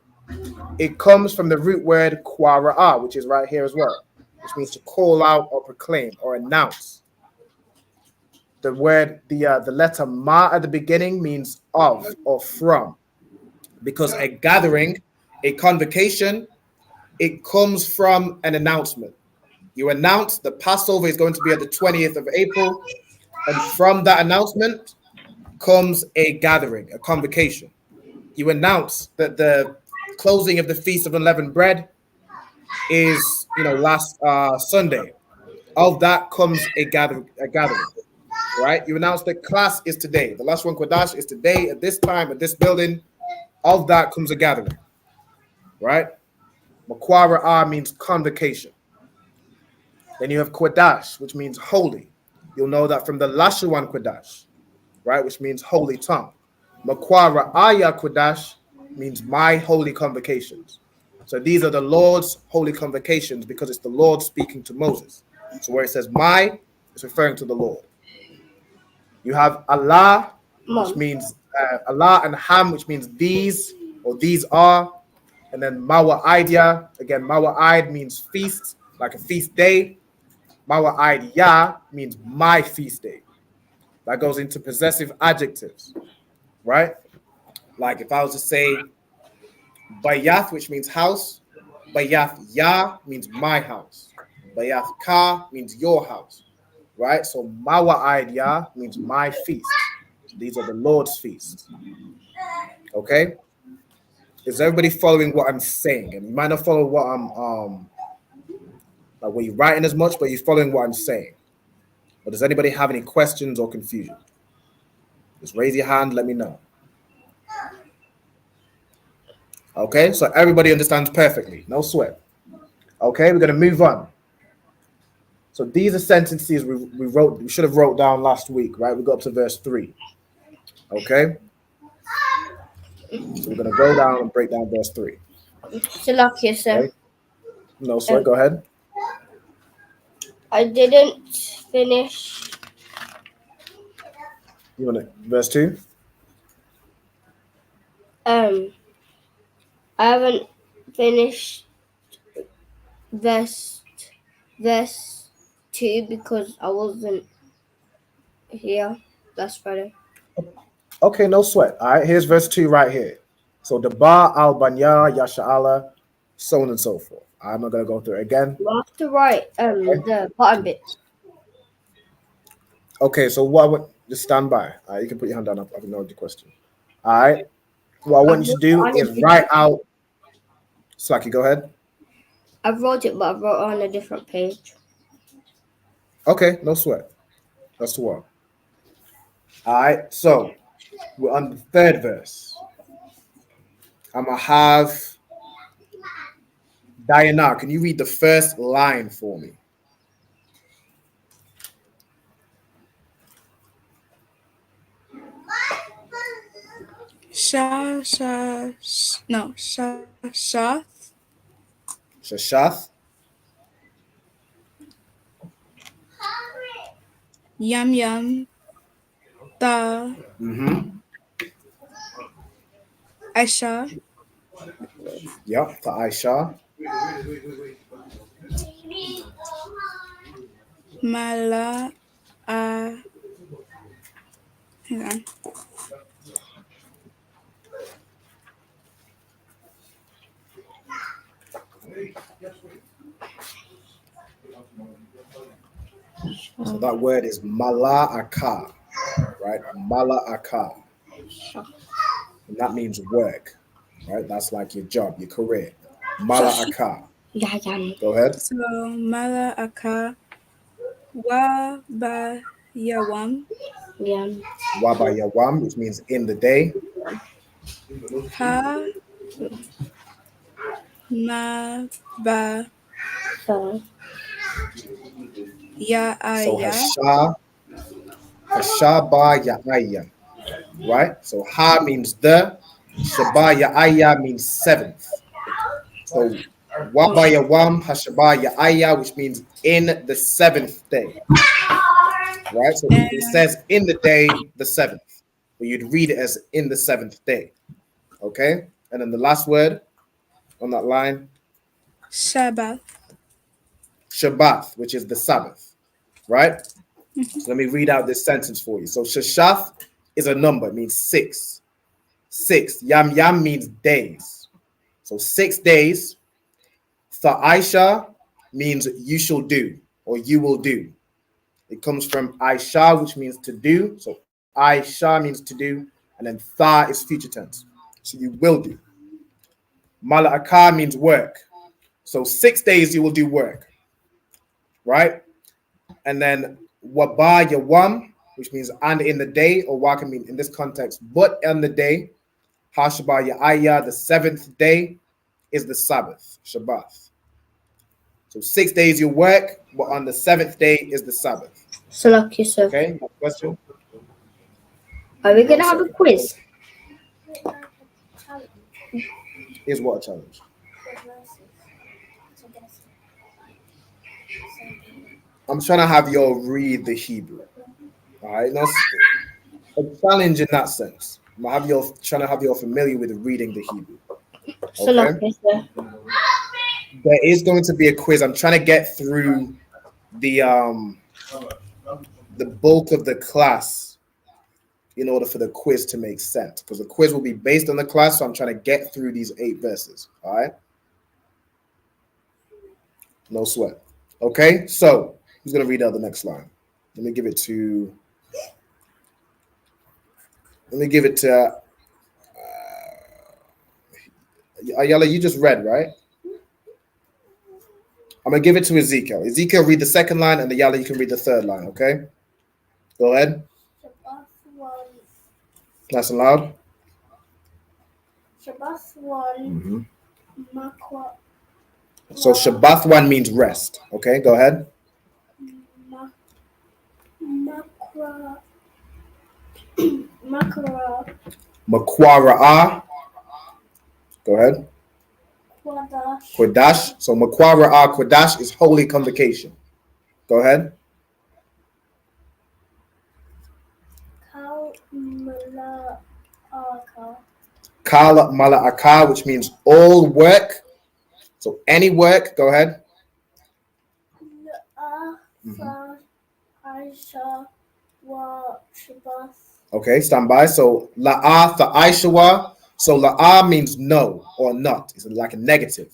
It comes from the root word kwara, which is right here as well, which means to call out or proclaim or announce. The letter ma at the beginning means of or from, because a gathering, a convocation, it comes from an announcement. You announce the Passover is going to be at the 20th of April, and from that announcement comes a gathering, a convocation. You announce that the closing of the Feast of Unleavened Bread is, last Sunday. Of that comes a gathering, right? You announce that class is today. The Lashawan Qadash is today at this time at this building. Of that comes a gathering, right? Makwara means convocation. Then you have Qadash, which means holy. You'll know that from the Lashawan Qadash, right? Which means holy tongue. Makwara Aya Qadash means my holy convocations. So these are the Lord's holy convocations because it's the Lord speaking to Moses. So where it says my, it's referring to the Lord. You have Allah, which Mom. means Allah, and Ham, which means these or these are. And then Mawa'idya, again, Mawa'id means feast, like a feast day. Mawa'idya means my feast day. That goes into possessive adjectives, right? Like if I was to say Bayath, which means house, Bayath Ya means my house. Bayath Ka means your house, right? So Mawa'id Ya means my feast. So these are the Lord's feasts. Okay? Is everybody following what I'm saying? And you might not follow what I'm like what you're writing as much, but you're following what I'm saying. But does anybody have any questions or confusion? Just raise your hand, let me know. Okay, so everybody understands perfectly. No sweat. Okay, we're gonna move on. So these are sentences we should have wrote down last week, right? We got up to verse 3. Okay. So we're gonna go down and break down verse 3. Salakia, sir. Okay. No sweat, go ahead. I didn't finish. You want it? Verse 2? I haven't finished verse 2 because I wasn't here last Friday. Okay, no sweat. All right, here's verse 2 right here. So the Ba al Banya, Yasha'ala, so on and so forth. I'm not gonna go through it again. You have to write the bottom bit. Okay, so what I want, just stand by. You can put your hand down. I know the question. All right. What I want you to do is write out. Slacky, go ahead. I wrote it, but I wrote it on a different page. Okay, no sweat. That's the one. All right, so we're on the third verse. I'm gonna have Diana. Can you read the first line for me? Shashath, Shashath. Yum Yum, Ta, Mm-hmm. Esha, Yep. To Aisha. Mala, hang on. So that word is mala'aka, right? Mala'aka. And that means work, right? That's like your job, your career. Mala'aka. YAHANNA. Go ahead. So Mala Aka, Wa Ba Yawam, Yum. Waba yawam, which means in the day. Ha Ma Ba Fa. Ya So Aya, hashaba ya'aya, right? So ha means the, shaba ya'aya means seventh. So waba yawam, hashaba ya'aya, which means in the seventh day, right? So and it says in the day, the seventh, but you'd read it as in the seventh day, okay? And then the last word on that line, Shabbat. Shabbat, which is the Sabbath, right? So let me read out this sentence for you. So Shashath is a number, it means six. Six. Yam yam means days. So 6 days. Tha'aisha means you shall do or you will do. It comes from Aisha, which means to do. So Aisha means to do, and then Tha is future tense. So you will do. Mala'aka means work. So 6 days you will do work, right? And then Waba Yawam, which means and in the day, or wa can mean in this context, but on the day. Hashaba Ya'aya, the seventh day is the Sabbath, Shabbat. So 6 days you work, but on the seventh day is the Sabbath. Salak Yusuf. Okay, next question. Are we gonna One have a second. quiz? Here's what a challenge. I'm trying to have you all read the Hebrew. All right, that's a challenge in that sense. I'm gonna have you all trying to have you all familiar with reading the Hebrew. Salak Okay, Yusuf. there is going to be a quiz. I'm trying to get through the bulk of the class in order for the quiz to make sense, because the quiz will be based on the class. So I'm trying to get through these 8 verses. All right, no sweat. Okay, so who's gonna read out the next line? Let me give it to. Ayala. You just read, right? I'm gonna give it to Ezekiel. Ezekiel, read the second line, and Ayala, you can read the third line. Okay, go ahead. Shabbat one. Nice and loud. Shabbat one. Makwa. So Shabbat one means rest. Okay, go ahead. Makra. Makra. Makwara'a. Go ahead. Qadash. Qadash. So Makwara'a Qadash is holy convocation. Go ahead. Kal Mala'aka. Kal Mala'aka, which means all work. So any work. Go ahead. La'afa Aisha wa Shabbat. Okay, stand by. So La'a Tha'aishawa. So La'a means no or not. It's like a negative,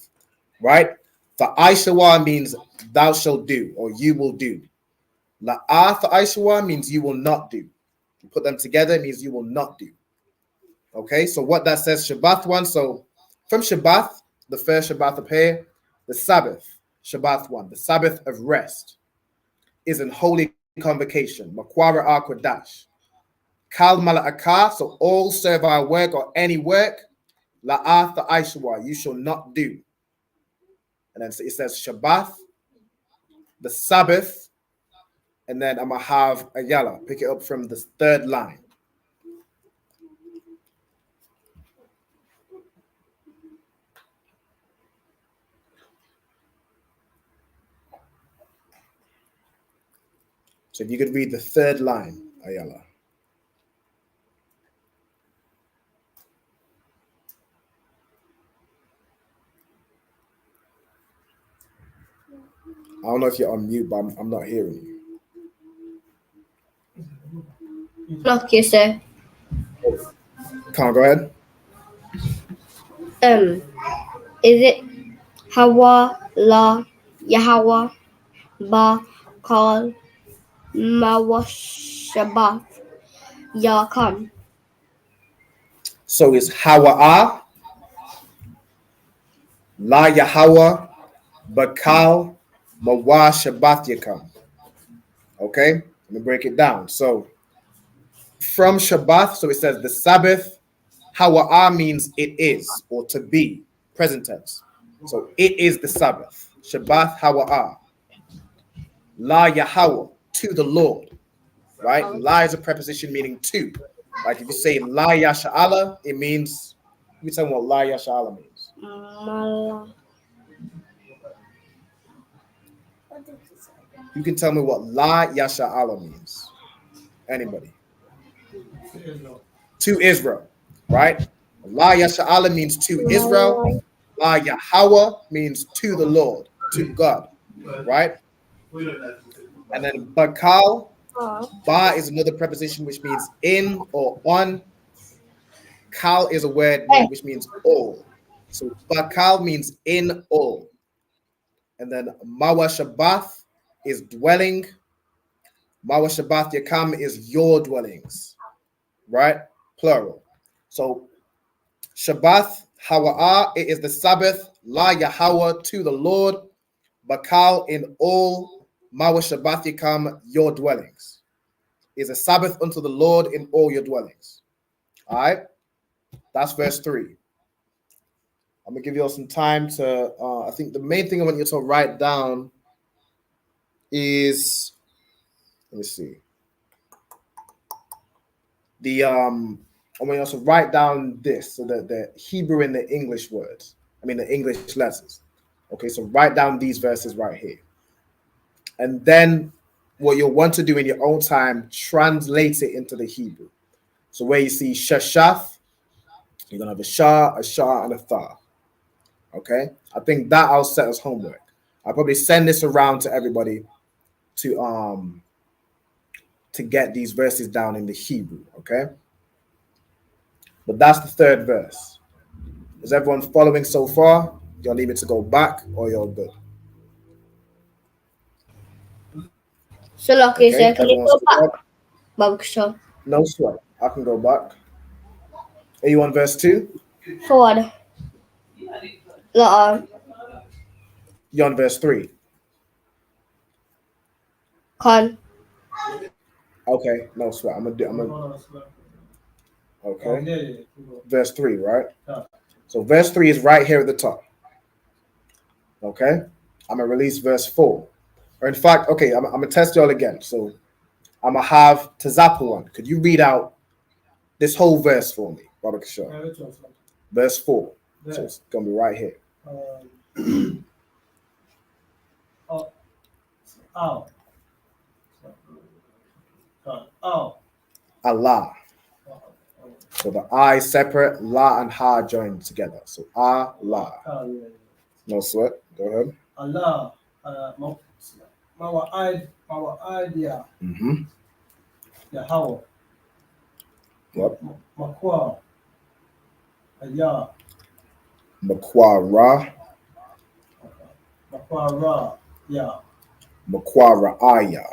right? Tha'aishawa means thou shalt do or you will do. La'a Tha'aishawa means you will not do. You put them together, it means you will not do. Okay, so what that says, Shabbat one. So from Shabbat, the first Shabbat of here, the Sabbath, Shabbat one, the Sabbath of rest, is in holy convocation. Makwara Qadash. Kal Mala'aka, so all servile work or any work, La'ath the Aishwa, you shall not do. And then it says Shabbat, the Sabbath, and then I'm going to have Ayala pick it up from the third line. So if you could read the third line, Ayala. I don't know if you're on mute, but I'm not hearing you. Like you say. Can't go ahead. Is it Hawa La Yahweh Ba Kal Mawashabath Yakan? So it's Hawa'a, La Yahweh, Bakal, Mawa Shabbat Yakam. Okay, let me break it down. So from Shabbat, so it says the Sabbath. Hawa'a means it is or to be, present tense. So it is the Sabbath. Shabbat Hawa'a. La Yahweh, to the Lord. Right? La is a preposition meaning to. Like if you say La Yasha'ala, it means, you tell me what La Yasha'ala means. Mala. What did you say? You can tell me what La Yasha'ala means. Anybody? To Israel, right? La Yasha'ala means to Israel. La Yahweh means to the Lord, to God, right? And then Bakal, Ba is another preposition which means in or on. Kal is a word which means all. So Bakal means in all. And then Mawa Shabbath is dwelling. Mawa Shabbath Yakam is your dwellings, right? Plural. So Shabbath, Hawa'a, it is the Sabbath. La Yahweh, to the Lord. Bakal, in all. Mawa Shabbath Yakam, your dwellings. Is a Sabbath unto the Lord in all your dwellings. All right? That's verse 3. I'm going to give you all some time to, I think the main thing I want you to write down is, let me see. I want you to also write down this, so that the Hebrew and the English words, the English letters. Okay, so write down these verses right here. And then what you'll want to do in your own time, translate it into the Hebrew. So where you see shashaf, you're going to have a shah, and a tha. Okay, I think that I'll set as homework. I'll probably send this around to everybody to get these verses down in the Hebrew. Okay, but that's the third verse. Is everyone following so far? Y'all need me to go back, or you're good? So like you say, can you everyone's go good? back? Babkshaw. No sweat. I can go back. Are you on verse 2? Forward. La You're on verse 3. Con. Okay, no sweat. Okay. Verse 3, right? So verse 3 is right here at the top. Okay. I'm gonna release verse 4. Or in fact, okay, I'm gonna test y'all again. So I'm gonna have Tazapuan. Could you read out this whole verse for me, Baba Kishore? Verse 4. So it's gonna be right here. Allah. So the I separate, La and Ha joined together. So Allah. No sweat. Go ahead. Allah. Our idea. Yahweh. Yep. Makwa. Ayah. Makwara. Makwara. Yeah. Makwara Aya.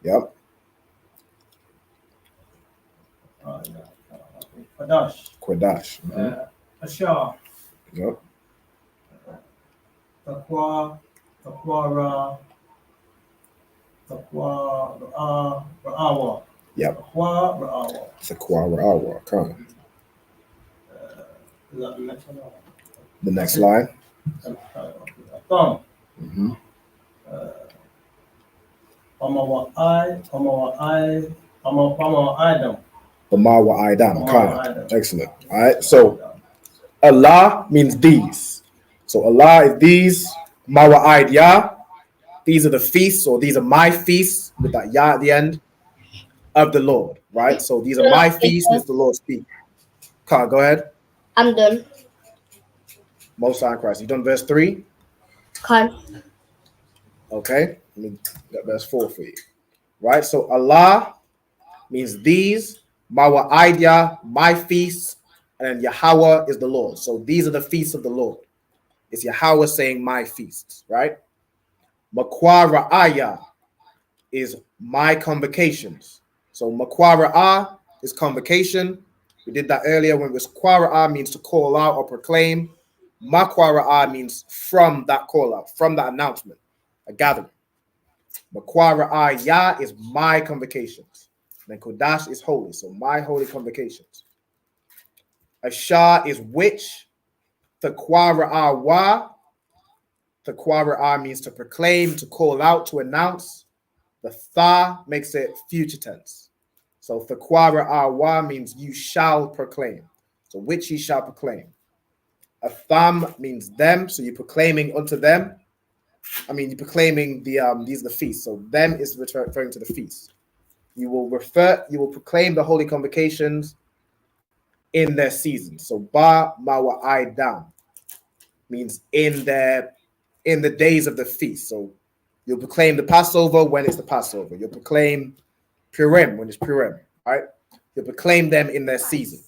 Yep. Qadash. Qadash. Ashar. Yep. Taqwa. Taqwara. Taqwa. Ra'awa. Yep. Taqwa. Ra'awa. Taqwa Ra'awa. Come. Is that the next one? The next line. Thumb. Pamawa Adam. Bamawa Idam. Come. Excellent. All right. So Allah means these. So Allah is these. Mawa Idya. These are the feasts, or these are my feasts, with that Yah at the end, of the Lord, right? So these are my feasts, and it's the Lord speaking. Carl, go ahead. I'm done. Most High in Christ. You done verse 3? Con. Okay. Let me get verse 4 for you. Right? So Allah means these, Mawa'idya, my feasts, and Yahweh is the Lord. So these are the feasts of the Lord. It's Yahweh saying my feasts, right? Makwa Ra'aya is my convocations. So Makwa Ra'ah is convocation. We did that earlier when it was Kwara'a means to call out or proclaim. Makwara'a means from that call out, from that announcement, a gathering. Makwara'a Ya is my convocations. Then Qadash is holy, so my holy convocations. Asha is which. Thakwara'a Wa. Thakwara'a means to proclaim, to call out, to announce. The Tha makes it future tense. So Thakwara'a Wa means you shall proclaim. So which ye shall proclaim. A thumb means them, so you're proclaiming unto them. I mean, you're proclaiming the these are the feasts. So them is referring to the feasts. You will proclaim the holy convocations in their season. So ba mawa I down means in the days of the feast. So you'll proclaim the Passover when it's the Passover. You'll proclaim Purim when it's Purim, right? You'll proclaim them in their season.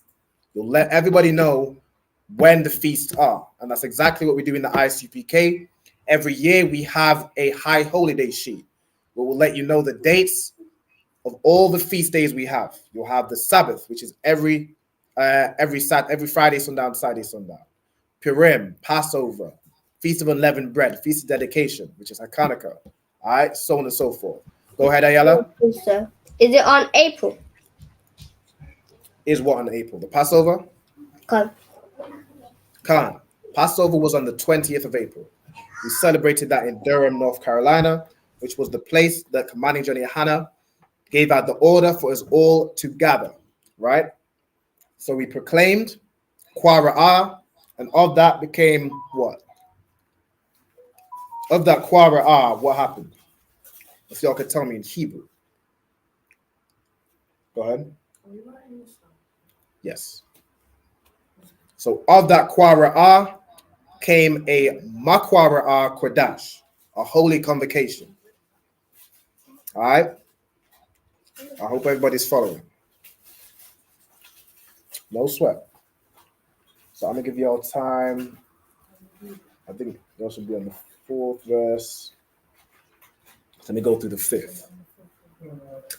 You'll let everybody know when the feasts are. And that's exactly what we do in the I.S.U.P.K. Every year we have a high holiday sheet where we'll let you know the dates of all the feast days we have. You'll have the Sabbath, which is every Friday, sundown, Saturday, sundown. Purim, Passover, Feast of Unleavened Bread, Feast of Dedication, which is Hanukkah. All right, so on and so forth. Go ahead, Ayala. Is it on April? Is what on April? The Passover? Con. Khan. Passover was on the 20th of April. We celebrated that in Durham, North Carolina, which was the place that Commanding General YAHANNA gave out the order for us all to gather, right? So we proclaimed Kwara'ah, and of that became what? Of that Kwara'ah, what happened? If y'all could tell me in Hebrew. Go ahead. Yes. So of that Kwara'ah came a Makwara'ah Qadash, a holy convocation. All right? I hope everybody's following. No sweat. So I'm going to give y'all time. I think y'all should be on the 4th verse. Let me go through the 5th.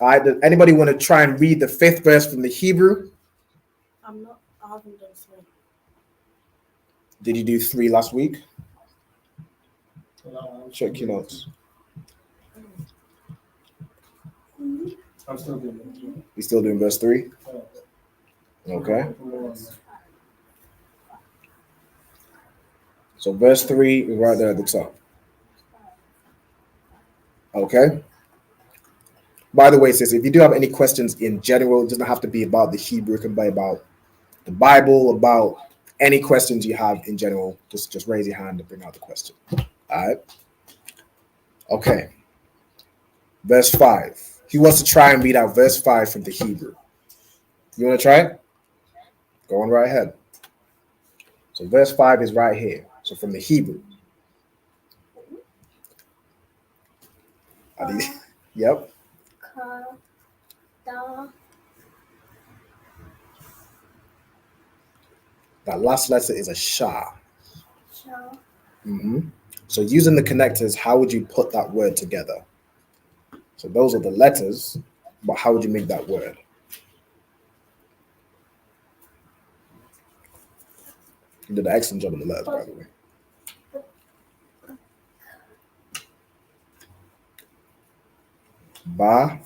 All right. Does anybody want to try and read the 5th verse from the Hebrew? I haven't done 3. Did you do 3 last week? Check your notes. I'm still doing it. You still doing verse 3? Okay. So verse 3 is right there at the top. Okay. By the way, sis, if you do have any questions in general, it doesn't have to be about the Hebrew. It can be about the Bible, about any questions you have in general. Just raise your hand and bring out the question. All right. Okay. Verse 5. Who wants to try and read out verse 5 from the Hebrew? You want to try it? Go on right ahead. So verse 5 is right here. So from the Hebrew. Yep. That last letter is a sha. Mm-hmm. So using the connectors, how would you put that word together? So those are the letters, but how would you make that word? You did an excellent job on the letters, by the way. Ba.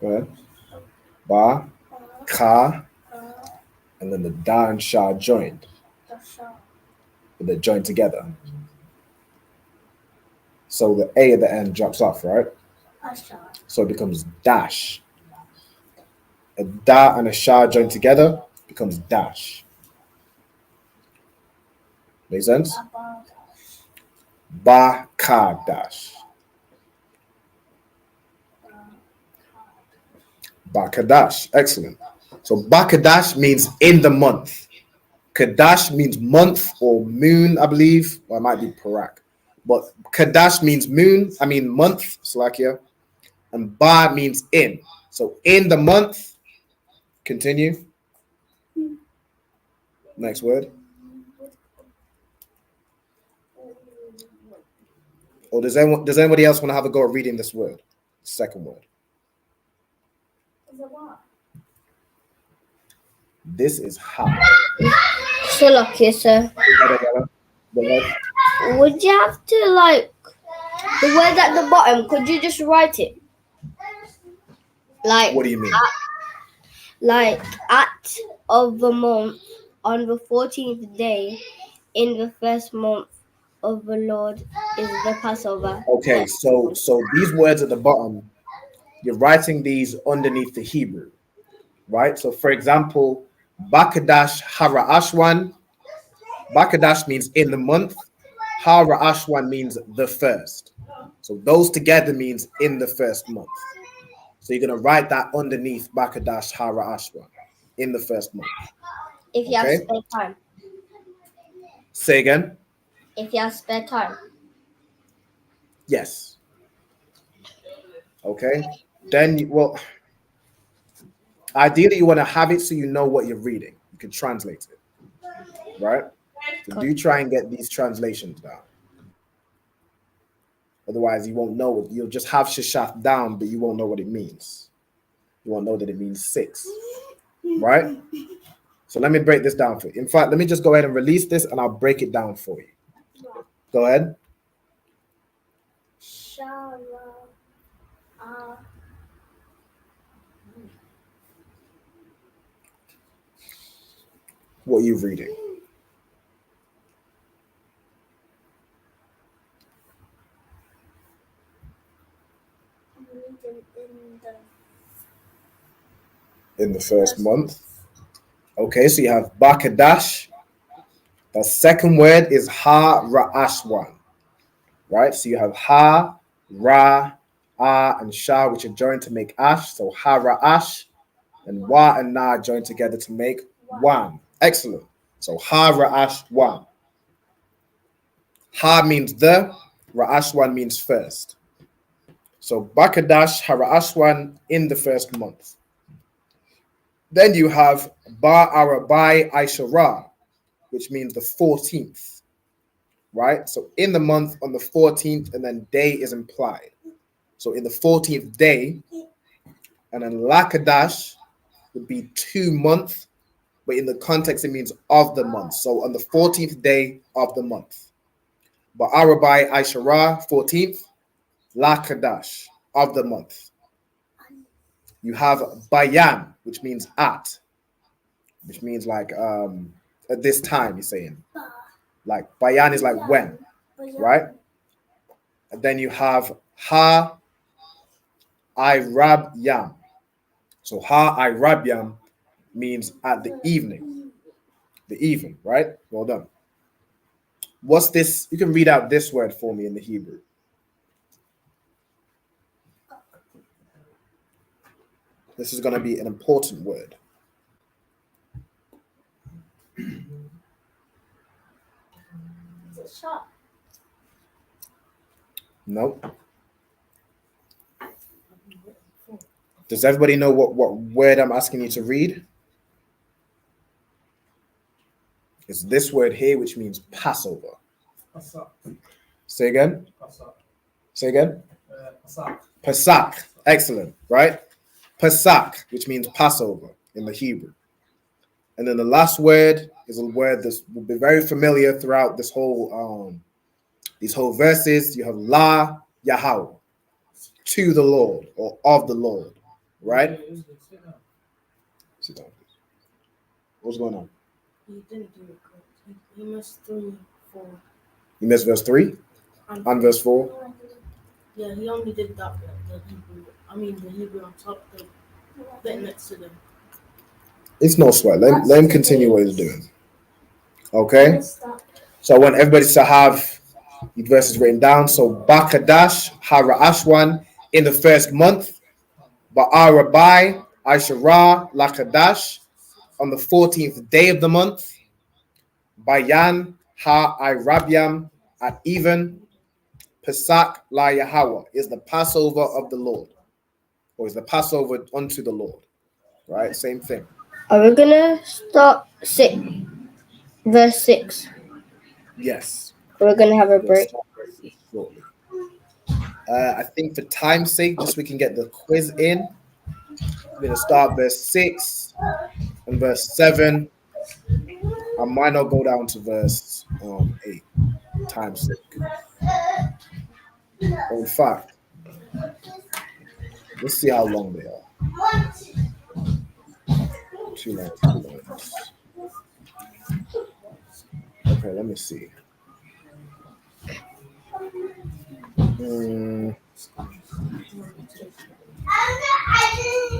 Go ahead. Ba. Ka. And then the da and sha joined. But they're joined together. So the A at the end drops off, right? So it becomes dash. A da and a sha joined together becomes dash. Make sense? Ba-Qadash. Ba-Qadash. Excellent. So Ba-Qadash means in the month. Qadash means month or moon, I believe. Or it might be Parak. But Qadash means moon, month, Slovakia. And Ba means in. So in the month. Continue. Next word. Or does anybody else want to have a go at reading this word? Second word. This is hard. Slovakia, sir. Would you have to, like, the word at the bottom, could you just write it? Like, What do you mean? At of the month, on the 14th day, in the first month of the Lord is the Passover. Okay, so these words at the bottom, you're writing these underneath the Hebrew, right? So for example, Bakadash Hara'ashwan. Bakadash means in the month. Hara'ashwan means the first. So those together means in the first month. So you're going to write that underneath Bakadash Hara'ashwan, in the first month. If you have spare time. Say again. If you have spare time. Yes. Okay. Then, ideally you want to have it so you know what you're reading. You can translate it, right? So do try and get these translations down. Otherwise, you won't know it. You'll just have Shishaf down, but you won't know what it means. You won't know that it means 6, right? So let me break this down for you. In fact, let me just go ahead and release this, and I'll break it down for you. Go ahead. SHALAM. What are you reading? I'm reading in the first month. Okay, so you have Bakadash. The second word is Ha-Ra'ashwan, right? So you have Ha, Ra, Ah, and Sha, which are joined to make Ash. So Ha-Ra'ash, and Wa and Na joined together to make Wan. Excellent. So Ha-Ra'ash-Wan. Ha means the, Ra'ashwan means first. So Bakadash, Ha-Ra'ashwan in the first month. Then you have Ba-Arabai Aishara, which means the 14th, right? So in the month on the 14th, and then day is implied. So in the 14th day, and then Lakadash would be 2 months, but in the context it means of the month. So on the 14th day of the month. But Arabai Aishara, 14th, Lakadash of the month. You have Bayan, which means at, which means like at this time, you're saying. Like Bayan is like when, right? And then you have Ha I-Rab Yam. So Ha I-Rab Yam means at the evening. The evening, right? Well done. What's this? You can read out this word for me in the Hebrew. This is going to be an important word. Is it sharp? No. Does everybody know what word I'm asking you to read? It's this word here, which means Passover. Say again. Say again. Pesach. Excellent, right? Pesach, which means Passover in the Hebrew. And then the last word is a word that will be very familiar throughout this whole these whole verses. You have La Yahweh, to the Lord or of the Lord, right? Sit down. What's going on? He didn't do it correct. He missed 3, 4. You missed verse 3 and verse 4. Yeah, he only did that bit, the Hebrew on top, the bit next to them. It's no sweat. Let him continue what he's doing. Okay? So I want everybody to have These verses written down. So Qadash, Lashawan in the first month. Ba'arabai, Aishara, Qadash on the 14th day of the month. Bayan, Ha'irabiam at even. Pesach La Yahweh is the Passover of the Lord, or is the Passover unto the Lord, right? Same thing. Are we gonna start verse 6? Yes. We're gonna have a break. Shortly. I think for time's sake, just so we can get the quiz in, we're gonna start verse 6 and verse 7. I might not go down to verse 8. Time's sake. But in fact, let's see how long they are. 2 lines, 2 lines. Okay, let me see.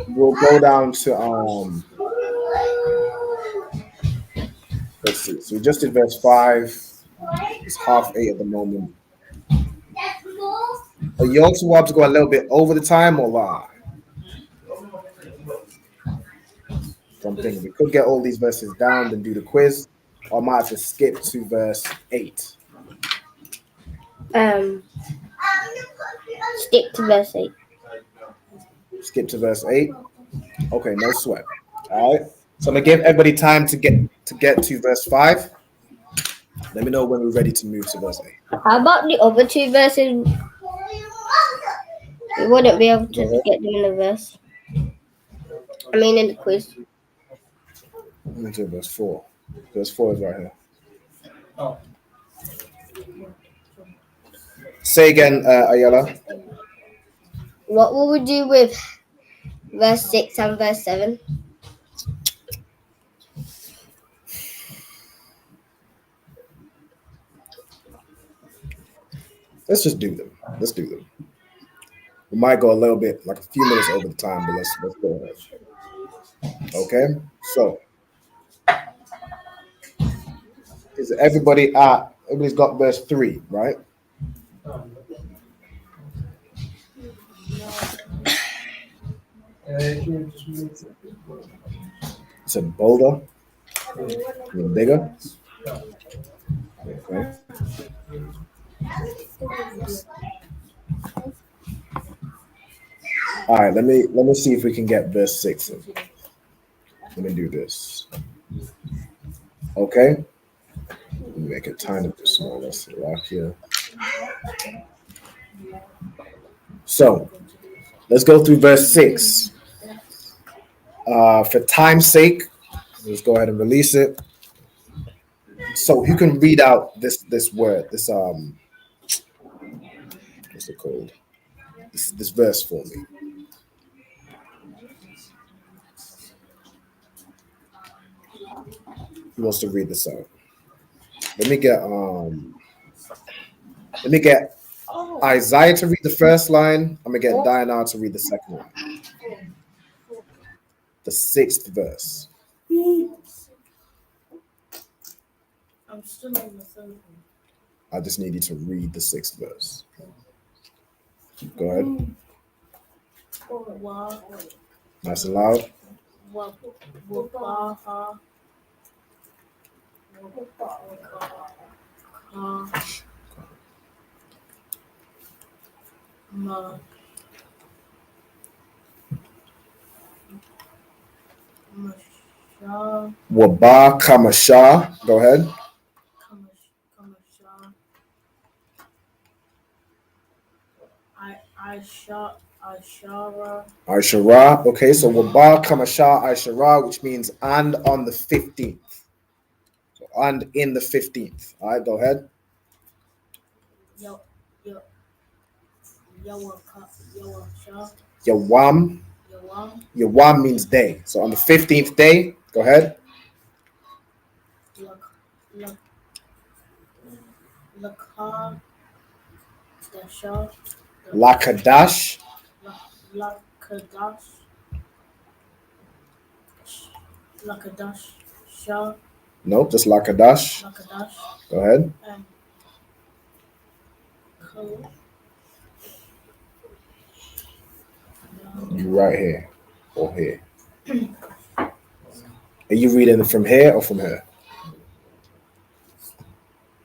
We'll go down to let's see. So we just did verse 5. It's 7:30 at the moment. Are you also want to go a little bit over the time or something? We could get all these verses down and do the quiz, or I might have to skip to verse 8. Stick to verse 8. Skip to verse 8. Okay, no sweat. All right. So I'm gonna give everybody time to get to verse 5. Let me know when we're ready to move to verse 8. How about the other 2 verses? We wouldn't be able to get them in the verse. I mean, in the quiz. Let me do verse 4. Verse 4 is right here. Oh. Say again, Ayala. What will we do with verse 6 and verse 7? Let's just do them. Let's do them. We might go a little bit, like a few minutes over the time, but let's go ahead. Okay, so is everybody's got verse 3, right? It's a bolder, bigger. Okay. All right, let me see if we can get verse 6 in. Let me do this. Okay. Let me make it tiny bit smaller. So right here. So let's go through verse 6. For time's sake, let's go ahead and release it. So you can read out this word, this what's it called? This verse for me. Who wants to read this out? Let me get Isaiah to read the first line. I'm gonna get Diana to read the second line. The 6th verse. I'm still on the third one. I just need you to read the 6th verse. Go ahead. Nice and loud. Waba Kamasha. Go ahead. Aishara. Okay, so Waba Kamasha Aishara, which means and on the 15th. So and in the 15th. All right, go ahead. Yawam. Yawam means day. So on the 15th day, go ahead. Qadash. Nope, just Qadash. Go ahead. You right here or here? Are you reading from here or from here?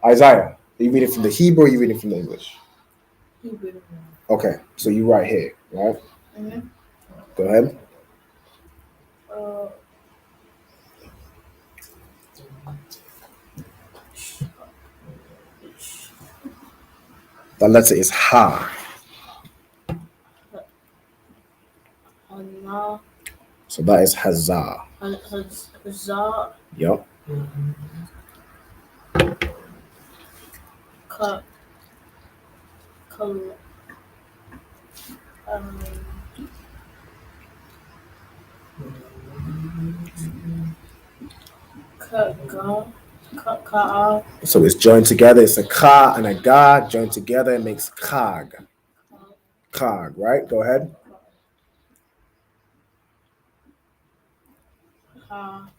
Isaiah, are you reading from the Hebrew or are you reading from the English? Hebrew. Okay, so you right here, right? Mm-hmm. Go ahead. The letter is Ha. Hana. So that is Hazah. Hazar. Yep. Ka. Ka. So it's joined together. It's a Ka and a Ga joined together. It makes Kag. Kag, right? Go ahead. Ha.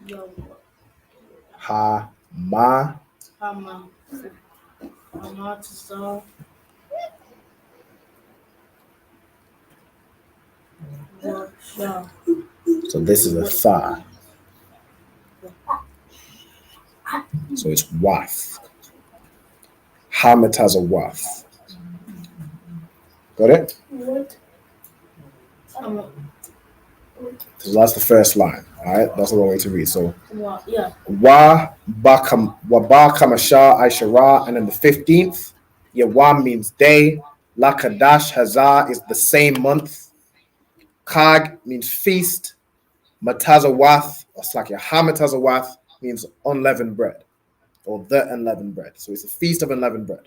Yo. Ha Ma. Hama. Hamatazar. Washa. So this is a Tha. So it's Waf. Hamataz a Waf. Got it? What? So that's the first line. All right, that's the wrong way to read. So Yeah. Wa Ba Kamasha Aishara, and then the 15th. Yeah, Wa means day. La Qadash Hazah is the same month. Kag means feast. Matazawath, or Slakia Hamatazawath, means unleavened bread or the unleavened bread. So it's a feast of unleavened bread.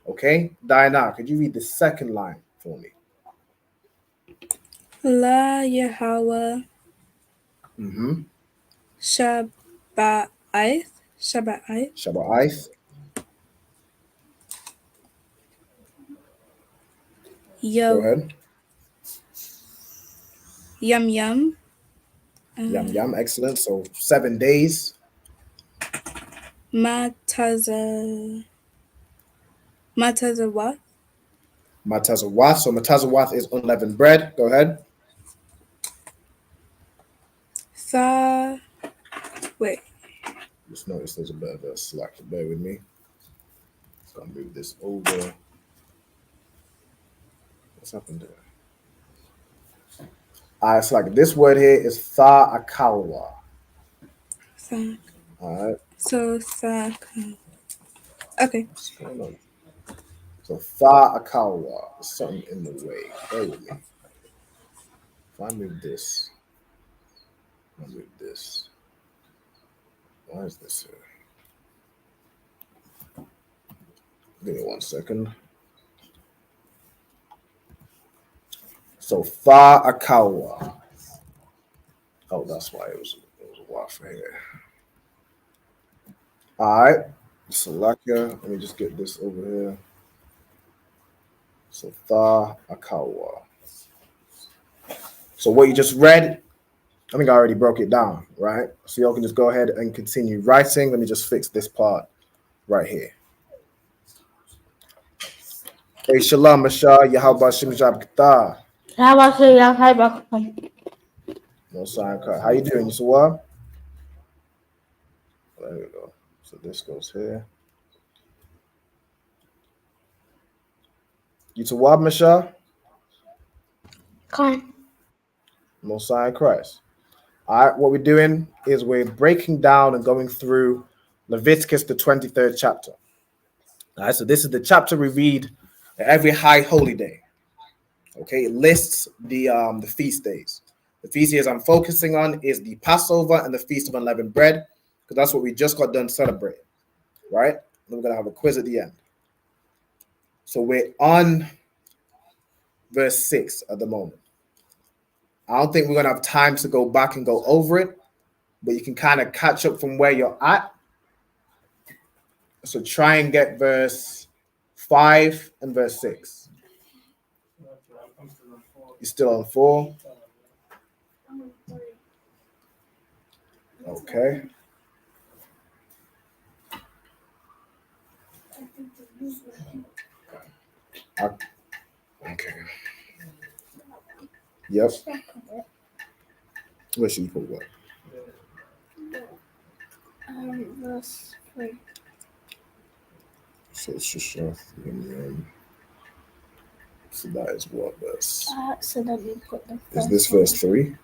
Okay, Diana, could you read the second line for me? La Yahweh Mm-hmm. Shabbath. Shabbat. Go Yo ahead. Yum Yum. Yum. Excellent. So 7 days. Matazawath. Matazawath. So Matazawath is unleavened bread. Go ahead. Wait. Just notice there's a bit of a slack. Bear with me. Just gotta move this over. What's happened there? It's like this word here is Tha Akalwa. Tha. All right. So Tha. Okay. What's going on? So Tha Akalwa. There's something in the way. Bear with me. If I move this, Why is this here? Give me 1 second. So Tha Akalwa. Oh, that's why it was a while for here. All right. Salakia. Let me just get this over here. So Tha Akalwa. So what you just read, I think I already broke it down, right? So y'all can just go ahead and continue writing. Let me just fix this part right here. Hey, Shalom, Mashah, Yahweh Shem Jabkata. No sign cut. How you doing, Yusua? There we go. So this goes here. You to what, Mashah? Most High in Christ. All right, what we're doing is we're breaking down and going through Leviticus, the 23rd chapter. All right, so this is the chapter we read every high holy day. Okay, it lists the feast days. The feast days I'm focusing on is the Passover and the Feast of Unleavened Bread, because that's what we just got done celebrating, right? And we're gonna have a quiz at the end. So we're on verse 6 at the moment. I don't think we're gonna have time to go back and go over it, but you can kind of catch up from where you're at. So try and get verse 5 and verse 6. You're still on 4? Okay. Okay. Yep. Where should you put what? Verse 3. So Shushath. So that is what verse? So then you put the Is first this one. verse 3?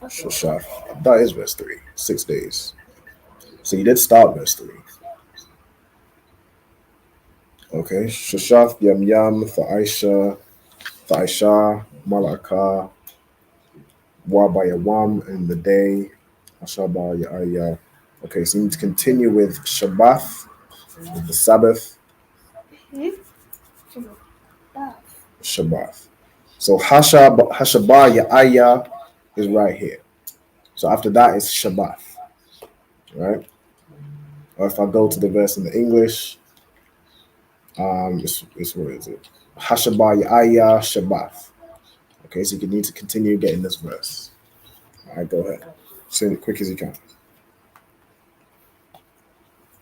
Shushath. That is verse 3. 6 days. So you did start verse 3. Okay. Shushath, Yam Yam, Tha'isha, Malaka, Wabayawam, and the day, Ashaba, Ya'aya. Okay, so you need to continue with Shabbath, with the Sabbath, Shabbath. So Hashabah Ya'aya is right here. So after that is Shabbath, right? Or if I go to the verse in the English, it's where is it? Hashabah Ya'aya Shabbath. Okay, so you need to continue getting this verse. All right, go ahead. Say it quick as you can.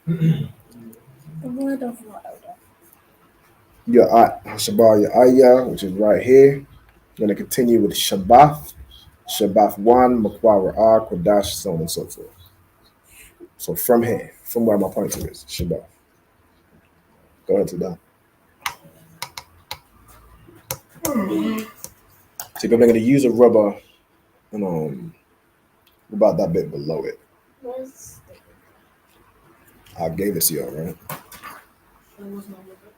The word of what? Hashabah Ya'aya, which is right here. You're going to continue with Shabbath, Shabbath 1, Makwa Ra'ah, Qadash, so on and so forth. So from here, from where my pointer is, Shabbath. Go ahead to that. So you're going to use a rubber and about that bit below it. I gave it to y'all, right?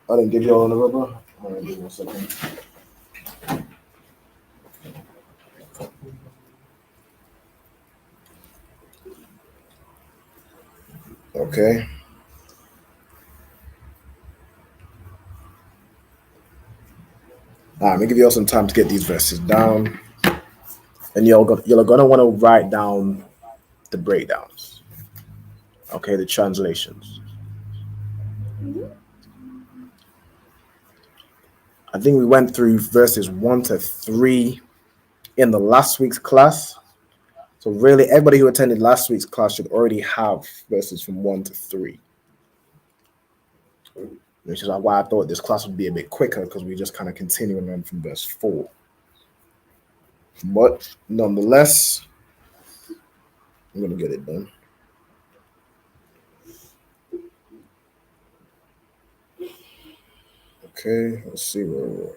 I didn't give y'all on the rubber. All right, give me 1 second. Okay. All right, let me give y'all some time to get these verses down. And you're going to want to write down the breakdowns. Okay, the translations. I think we went through verses 1 to 3 in the last week's class. So really, everybody who attended last week's class should already have verses from 1 to 3. Which is why I thought this class would be a bit quicker, because we just kind of continuing on from verse 4. But nonetheless, I'm going to get it done. Okay, let's see where we're at.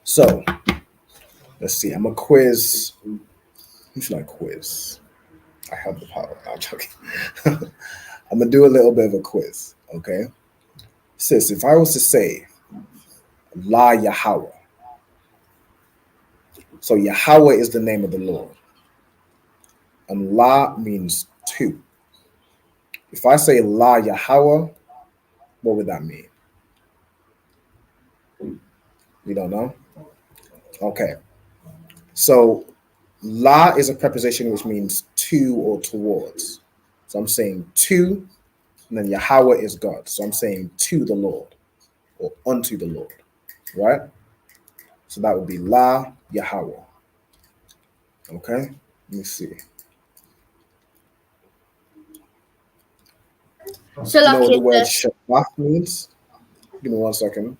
So, let's see. I'm a quiz. Who should I quiz? I have the power. No, I'm joking. I'm going to do a little bit of a quiz, okay? Sis, if I was to say La Yahweh, so Yahweh is the name of the Lord, and La means two. If I say La Yahweh, what would that mean? You don't know? Okay. So La is a preposition which means to or towards. So I'm saying to, and then Yahweh is God. So I'm saying to the Lord or unto the Lord, right? So that would be La Yahweh. Okay? Let me see. So Do you know what the lucky, word Shabbat means? Give me 1 second.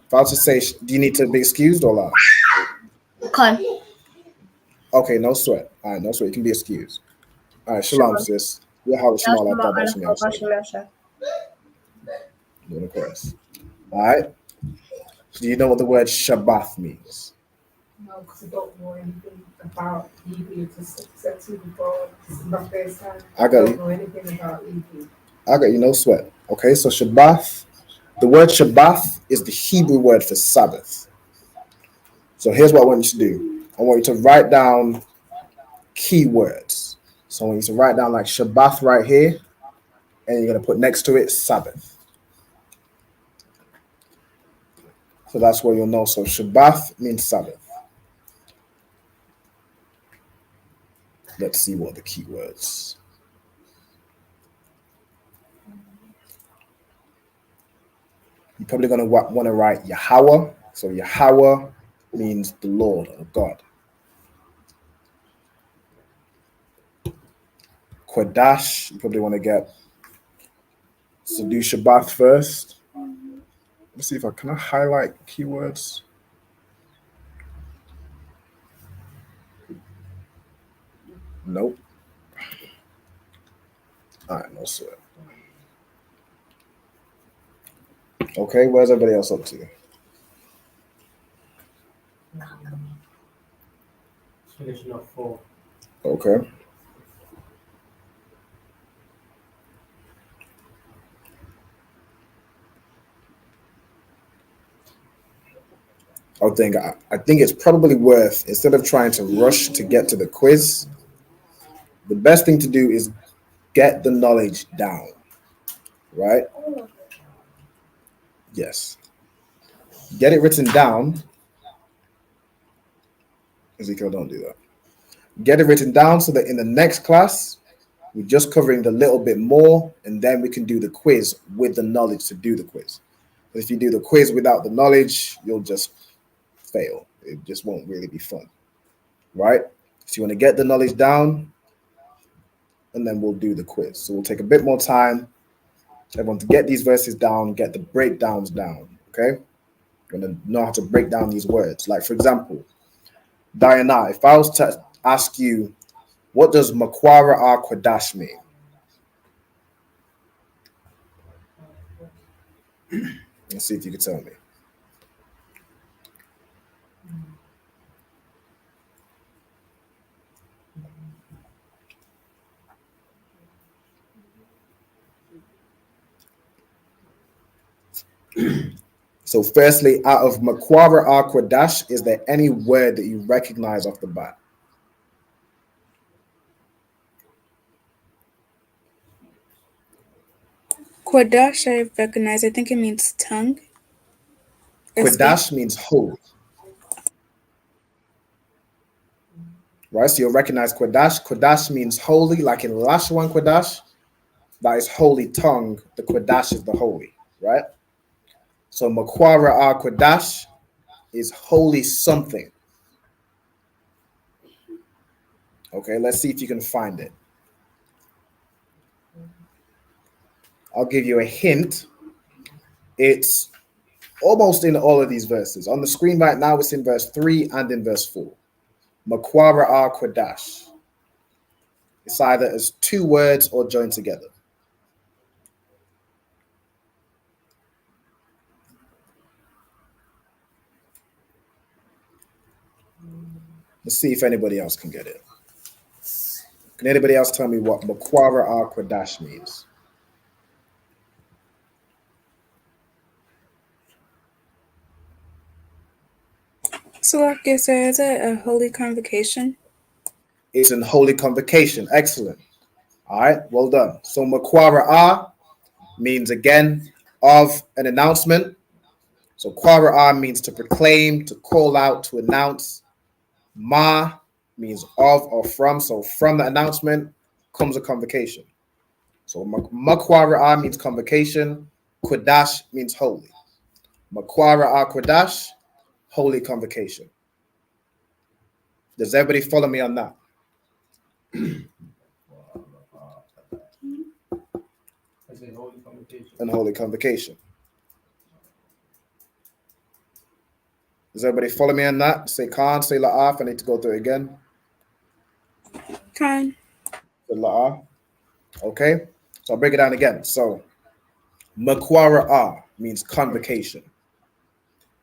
If I was to say, do you need to be excused or loud? Con. Okay, no sweat. All right, no sweat. You can be excused. All right, shalom, sis. Yahweh Shema Allah. Doing the chorus. All right. So do you know what the word Shabbat means? No, because I don't know anything about Hebrew. Just said to you before, this is my first time. I got don't you. know anything about Hebrew. I got you, no sweat. Okay, so Shabbat, the word Shabbat is the Hebrew word for Sabbath. So here's what I want you to do. I want you to write down keywords. So I want you to write down like Shabbat right here, and you're going to put next to it Sabbath. So that's what you'll know. So Shabbat means Sabbath. Let's see what the keywords. You're probably going to want to write Yahweh. So Yahweh means the Lord or God. Qadash, you probably want to get Sadu Shabbat first. Let's see if I can highlight keywords. Nope. All right, no sweat. Okay, where's everybody else up to? Finishing up 4. Okay. I think it's probably worth, instead of trying to rush to get to the quiz, the best thing to do is get the knowledge down, right? Yes. Get it written down. Ezekiel, don't do that. Get it written down so that in the next class, we're just covering the little bit more, and then we can do the quiz with the knowledge to do the quiz. But if you do the quiz without the knowledge, you'll just fail. It just won't really be fun, right? So you want to get the knowledge down, and then we'll do the quiz. So we'll take a bit more time, everyone, to get these verses down, get the breakdowns down, okay? You're going to know how to break down these words. Like, for example, Diana, if I was to ask you, what does Makwara Qadash mean? Let's see if you can tell me. So firstly, out of Makwara Qadash, is there any word that you recognize off the bat? Qadash, I recognize. I think it means tongue. Qadash means holy. Right, so you'll recognize Qadash. Qadash means holy, like in Lashawan Qadash, that is holy tongue. The Qadash is the holy, right? So Makwara Qadash is holy something. Okay, let's see if you can find it. I'll give you a hint. It's almost in all of these verses. On the screen right now, it's in verse 3 and in verse 4. Makwara Qadash. It's either as two words or joined together. Let's see if anybody else can get it. Can anybody else tell me what Makwara Qadash means? So, like I said, is it a holy convocation? It's an holy convocation. Excellent. All right, well done. So Makwara means, again, of an announcement. So Kwara means to proclaim, to call out, to announce. Ma means of or from. So from the announcement comes a convocation. So Makwara means convocation. Qadash means holy. Makwara Qadash, holy convocation. Does everybody follow me on that? And holy convocation. Does everybody follow me on that? Say Khan, say La'af. I need to go through it again. Khan. Say La'af. Okay, so I'll break it down again. So Makwara means convocation.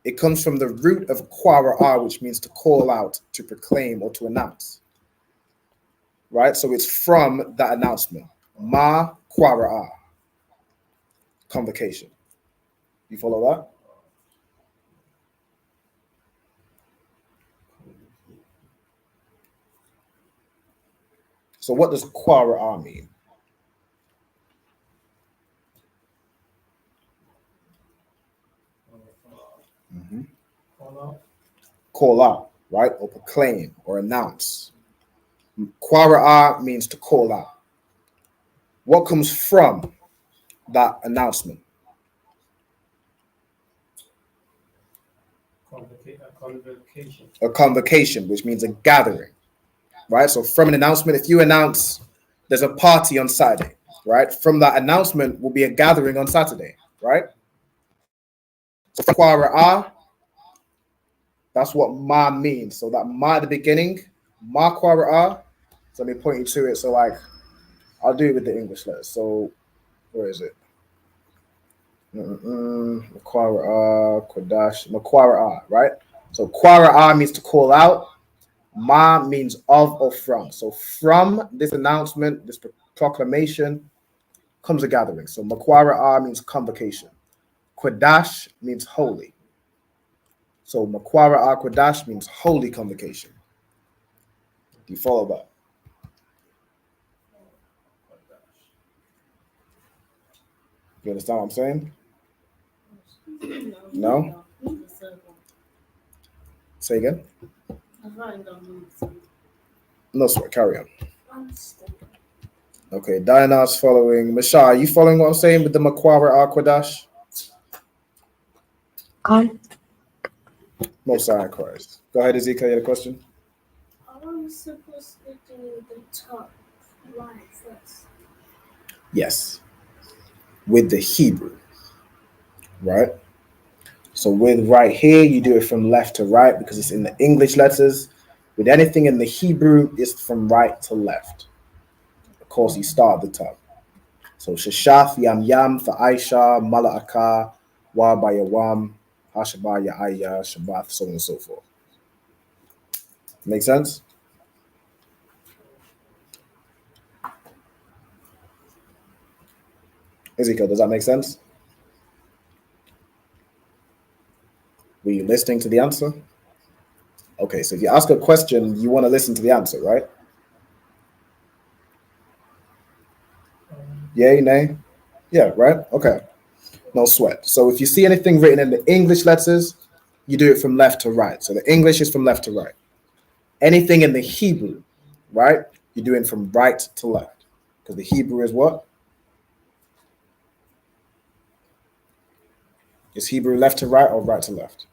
It comes from the root of Kwara, which means to call out, to proclaim, or to announce. Right? So it's from that announcement. Ma Kwara. Convocation. You follow that? So what does Kwara mean? Mm-hmm. Call out, right? Or proclaim or announce. Kwara means to call out. What comes from that announcement? Convocation. A convocation, which means a gathering, right? So from an announcement, if you announce there's a party on Saturday, right? From that announcement will be a gathering on Saturday, right? So Quara, that's what ma means. So that ma at the beginning, ma Quara. So let me point you to it. So like, I'll do it with the English letters. So where is it? Quara, Qadash, Maquara, right? So Quara means to call out. Ma means of or from. So from this announcement, this proclamation, comes a gathering. So Maquara means convocation. Qadash means holy. So Maquara Qadash means holy convocation. Do you follow that? You understand what I'm saying? No? Say again? No, sir. Carry on. Okay, Diana's following. Misha, are you following what I'm saying with the Maquara Qadash? Most High Christ. Go ahead, Ezekiel, you had a question? Are we supposed to do the top right first? Yes. With the Hebrew, right? So with right here, you do it from left to right because it's in the English letters. With anything in the Hebrew, it's from right to left. Of course, you start at the top. So Shashaf, Yam Yam, Aisha, Mala'aka, Wa Bayawam, Hashabah, Ya'aya, Shabbath, so on and so forth. Make sense? Ezekiel, does that make sense? Were you listening to the answer? Okay, so if you ask a question, you want to listen to the answer, right? Yay, nay? Yeah, right? Okay. No sweat. So if you see anything written in the English letters, you do it from left to right. So the English is from left to right. Anything in the Hebrew, right? You're doing from right to left. Because the Hebrew is what? Is Hebrew left to right or right to left?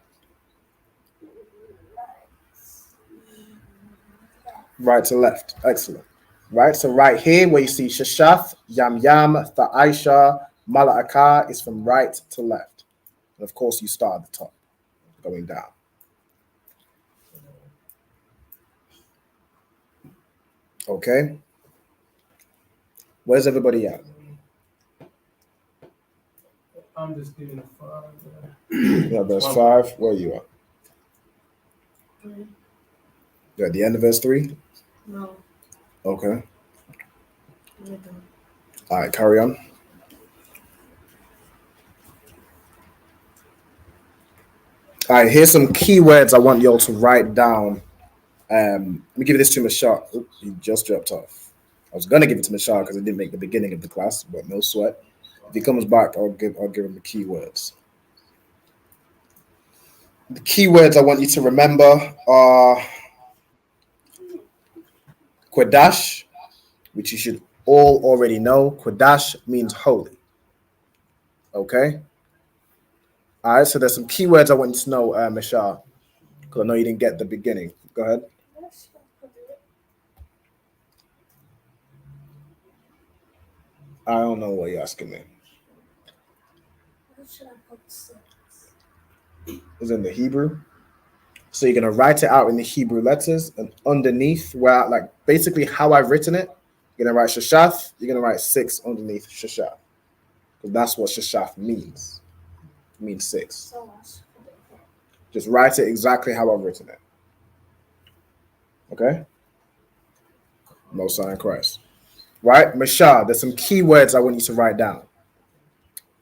Right to left. Excellent. Right? So right here where you see Shashaf, Yam Yam, Tha'aisha, Mala'aka is from right to left. And of course you start at the top, going down. Okay? Where's everybody at? I'm just giving a 5. Yeah, verse 5. Where are you at? You're at the end of verse 3? No. Okay. All right, carry on. All right, here's some keywords I want y'all to write down. Let me give this to Michelle. Oops, he just dropped off. I was gonna give it to Michelle because I didn't make the beginning of the class, but no sweat. If he comes back, I'll give him the keywords. The keywords I want you to remember are Qadash, which you should all already know. Qadash means holy. Okay? All right, so there's some keywords I want you to know, Michelle, because I know you didn't get the beginning. Go ahead. Yes, I could do it. I don't know what you're asking me. What should I put 6? It's in the Hebrew. So you're gonna write it out in the Hebrew letters, and underneath, where like basically how I've written it, you're gonna write Shashaf. You're gonna write 6 underneath Shashaf, because that's what Shashaf means. It means 6. So I should put it here. Just write it exactly how I've written it. Okay. Most High Christ. Right, Mashah. There's some keywords I want you to write down.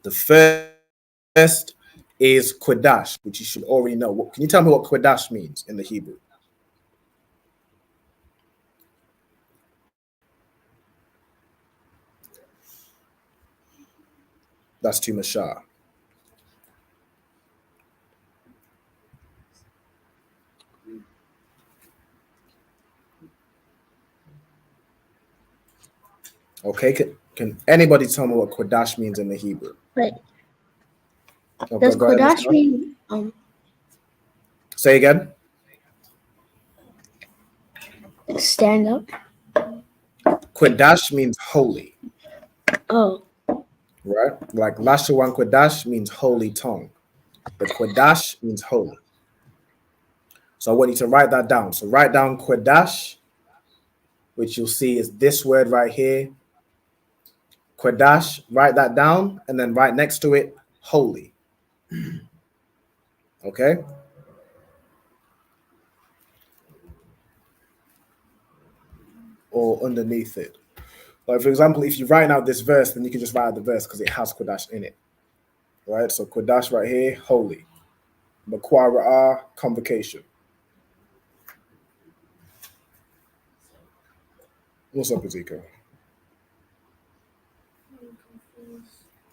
The first is Qadash, which you should already know. Can you tell me what Qadash means in the Hebrew? That's to Mashah. Okay, can anybody tell me what Qadash means in the Hebrew? Wait. Okay, Does go ahead, Qadash Mashah. mean Say again. Stand up. Qadash means holy, Oh. right? Like Lashawan Qadash means holy tongue. But Qadash means holy. So I want you to write that down. So write down Qadash, which you'll see is this word right here. Qadash, write that down, and then right next to it, holy. Okay? Or underneath it. Like, for example, if you write out this verse, then you can just write out the verse because it has Qadash in it. Right? So Qadash right here, holy. Makwara, convocation. What's up, Ezekiel?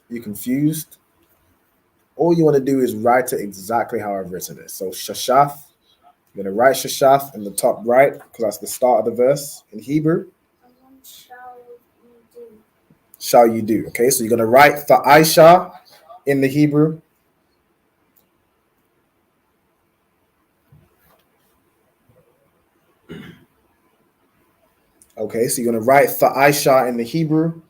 You confused? All you want to do is write it exactly how I've written it. So Shashath, you're going to write Shashath in the top right because that's the start of the verse in Hebrew. Shall you do? Okay, so you're going to write for Aisha in the Hebrew. Okay, so you're going to write for Aisha in the Hebrew.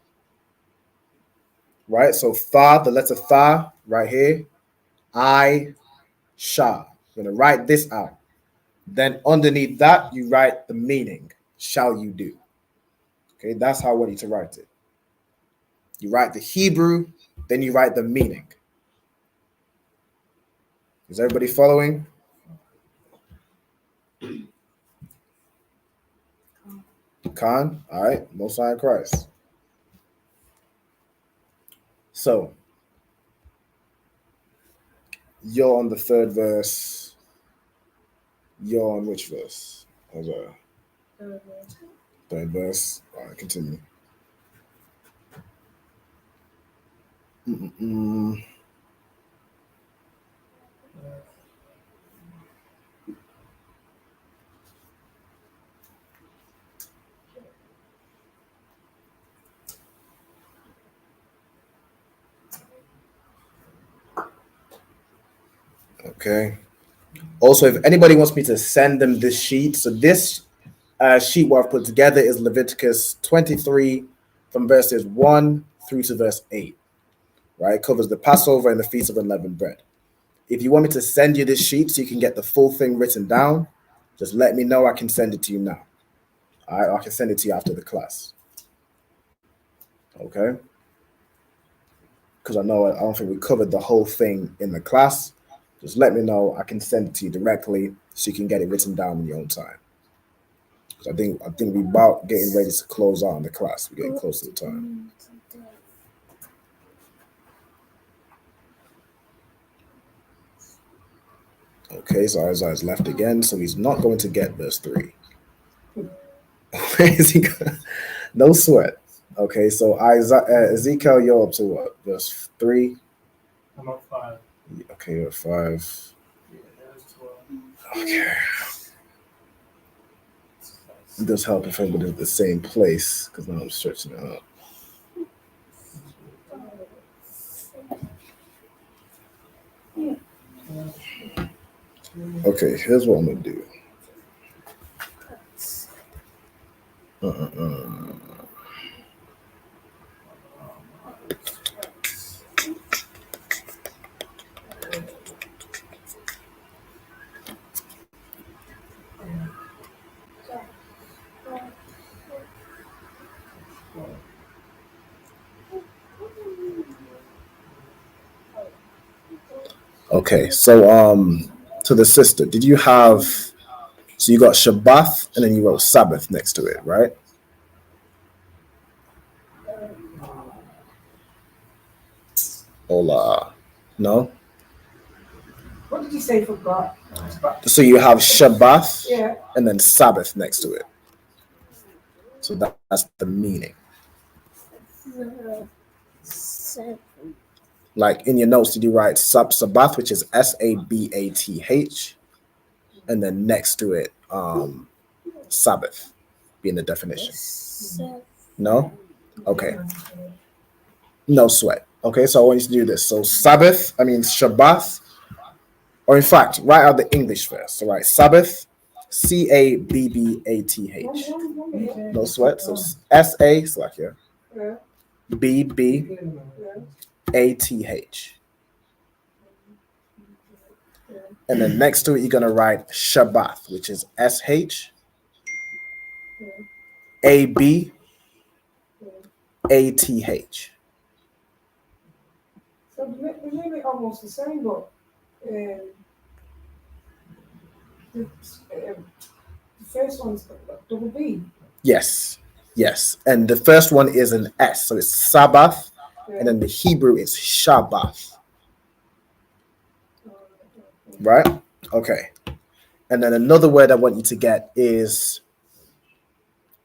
Right, so Tha, the letter Tha, right here. I, Sha. You're going to write this out. Then underneath that, you write the meaning. Shall you do? Okay, that's how I want you to write it. You write the Hebrew, then you write the meaning. Is everybody following? Khan? All right, Most High in Christ. So, you're on the third verse. You're on which verse? Third verse. All right, continue. Okay. Also, if anybody wants me to send them this sheet, so this sheet what I've put together is Leviticus 23 from verses 1 through to verse 8. Right? It covers the Passover and the Feast of Unleavened Bread. If you want me to send you this sheet so you can get the full thing written down, just let me know. I can send it to you now. All right, I can send it to you after the class. Okay? Because I don't think we covered the whole thing in the class. Just let me know. I can send it to you directly so you can get it written down in your own time. I think we're about getting ready to close out on the class. We're getting close to the time. Okay, so Isaiah's left again, so he's not going to get verse 3. Where is he going? No sweat. Okay, so Ezekiel, you're up to what? Verse 3? I'm up 5. Okay, you're at 5. Yeah, that's 12. Okay. It does help if everybody's at the same place, because now I'm stretching it out. Okay, here's what I'm going to do. Okay, so to the sister, did you have, so you got Shabbat and then you wrote Sabbath next to it, right? Hola. No? What did you say for God? So you have Shabbat Yeah. and then Sabbath next to it. So that's the meaning. Like in your notes, did you write Sabbath, which is Sabath, and then next to it, Sabbath being the definition? No? Okay. No sweat. Okay, so I want you to do this. So Shabbat, Or in fact, write out the English first. So write Sabbath, Cabbath. No sweat. So SA, Slack, Yeah. BBATH. And then next to it, you're going to write Shabbath, which is SHABATH. So they're really almost the same, but the first one's double B. Yes. And the first one is an S. So it's Sabbath. Yeah. And then the Hebrew is Shabbath. Right? Okay. And then another word I want you to get is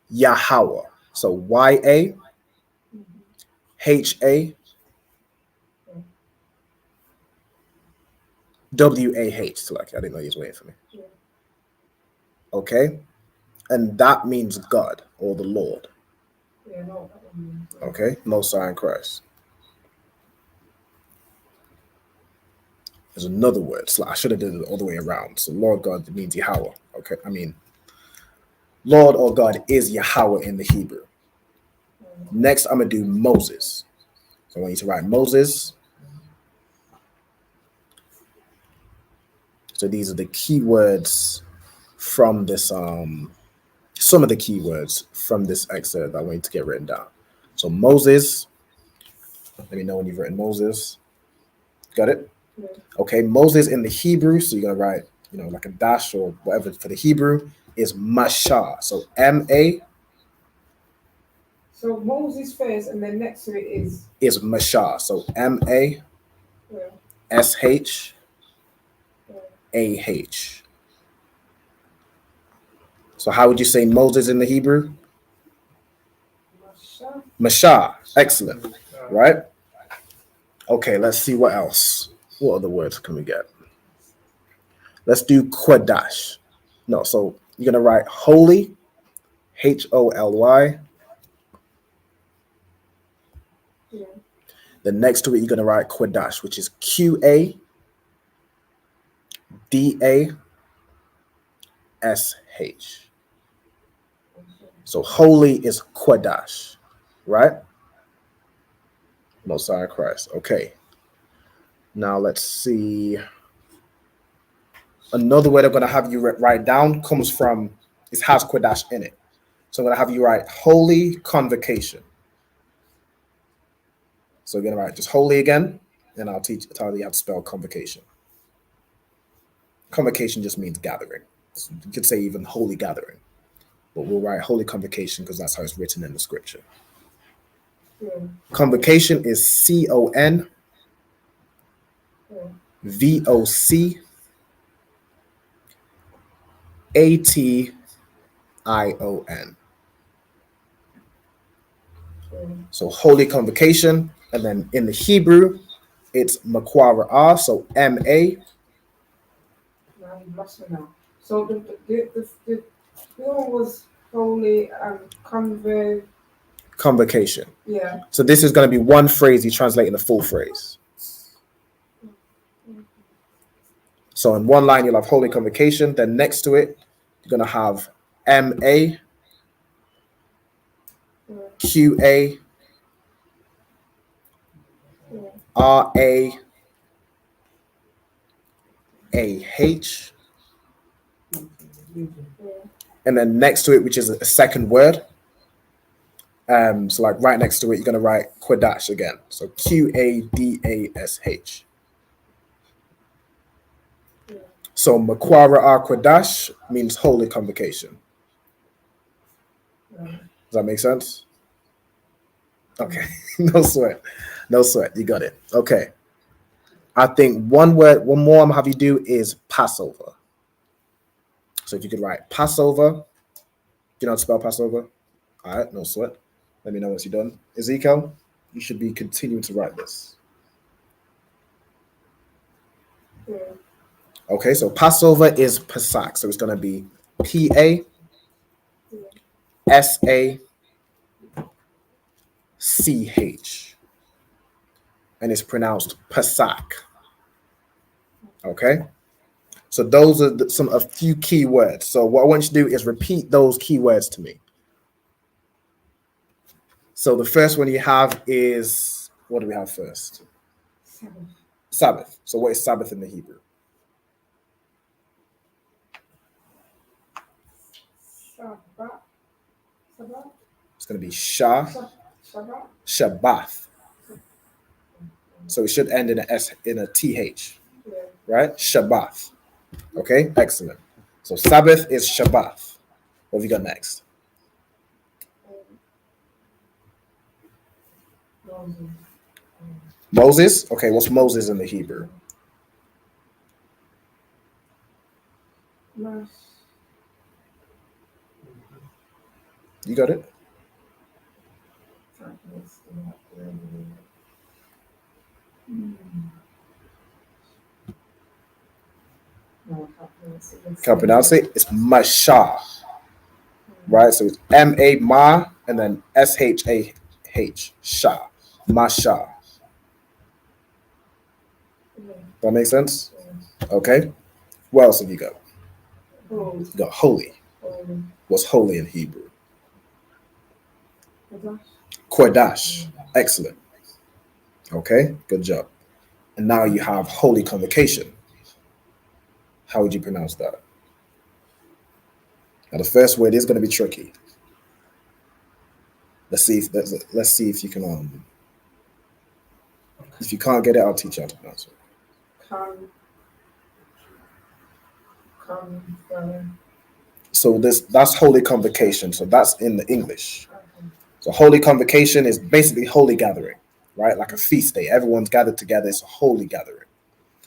Yahweh. So YAHAWH. So like, I didn't know he was waiting for me. Yeah. Okay. And that means God or the Lord. Yeah, no, that one means, Okay. Most High in Christ. There's another word. So I should have did it all the way around. So Lord God means Yahweh. Okay. I mean, Lord or God is Yahweh in the Hebrew. Next, I'm going to do Moses. So I want you to write Moses. So these are the keywords from this, some of the keywords from this excerpt that I want you to get written down. So Moses, let me know when you've written Moses. Got it? Yeah. Okay, Moses in the Hebrew, so you're going to write, like a dash or whatever for the Hebrew, is Mashah. So M-A. So Moses first, and then next to it is Mashah. So M-A-S-H-A-H. So how would you say Moses in the Hebrew? Mashah. Excellent. Right? Okay, let's see what else. What other words can we get? Let's do Qadash. No, so you're going to write holy, Holy. Yeah. Then next to it, you're going to write Qadash, which is Qadash. So holy is Qadash, right? Most High Christ. Okay. Now let's see. Another word I'm going to have you write down comes from, it has Qadash in it. So I'm going to have you write holy convocation. So we're going to write just holy again, and I'll tell you how to spell convocation. Convocation just means gathering. So you could say even holy gathering, but we'll write holy convocation because that's how it's written in the scripture. Yeah. Convocation is CONVOCATION. So holy convocation, and then in the Hebrew, it's Makwara, so M-A. Now you've lost me now. So the one was holy Convocation. Yeah. So this is going to be one phrase you translate in the full phrase. So in one line, you'll have holy convocation. Then next to it, you're going to have M-A, Q-A, R-A-A-H. And then next to it, which is a second word. So like right next to it, you're going to write Qadash again. So Qadash. So Makwara Qadash means holy convocation. Does that make sense? Okay. No sweat. You got it. Okay. I think one more I'm going to have you do is Passover. So if you could write Passover. Do you know how to spell Passover? All right. No sweat. Let me know once you're done. Ezekiel, you should be continuing to write this. Yeah. Okay. So Passover is Pesach. So it's going to be P-A-S-A-C-H. And it's pronounced Pesach. Okay. So those are a few key words. So what I want you to do is repeat those key words to me. So the first one you have is, what do we have first? Sabbath. Sabbath. So what is Sabbath in the Hebrew? Shabbat. Shabbat. It's going to be Shah, Shabbat. Shabbath. So it should end in a TH, Yeah. right? Shabbath. Okay, excellent. So Sabbath is Shabbath. What have you got next? Moses. Moses. Okay, what's Moses in the Hebrew? Mas. You got it? No, Can't pronounce it. It's Mashah, right? So it's M-A, Ma, and then S-H-A-H, Shah, Mashah. That makes sense? Okay. What else have you got? Holy. You got holy. Holy. What's holy in Hebrew? Qadash. Qadash. Excellent. Okay, good job. And now you have holy convocation. How would you pronounce that? Now the first word is going to be tricky. Let's see if you can. If you can't get it, I'll teach you how to pronounce it. So that's holy convocation. So that's in the English. So holy convocation is basically holy gathering, right? Like a feast day. Everyone's gathered together. It's a holy gathering.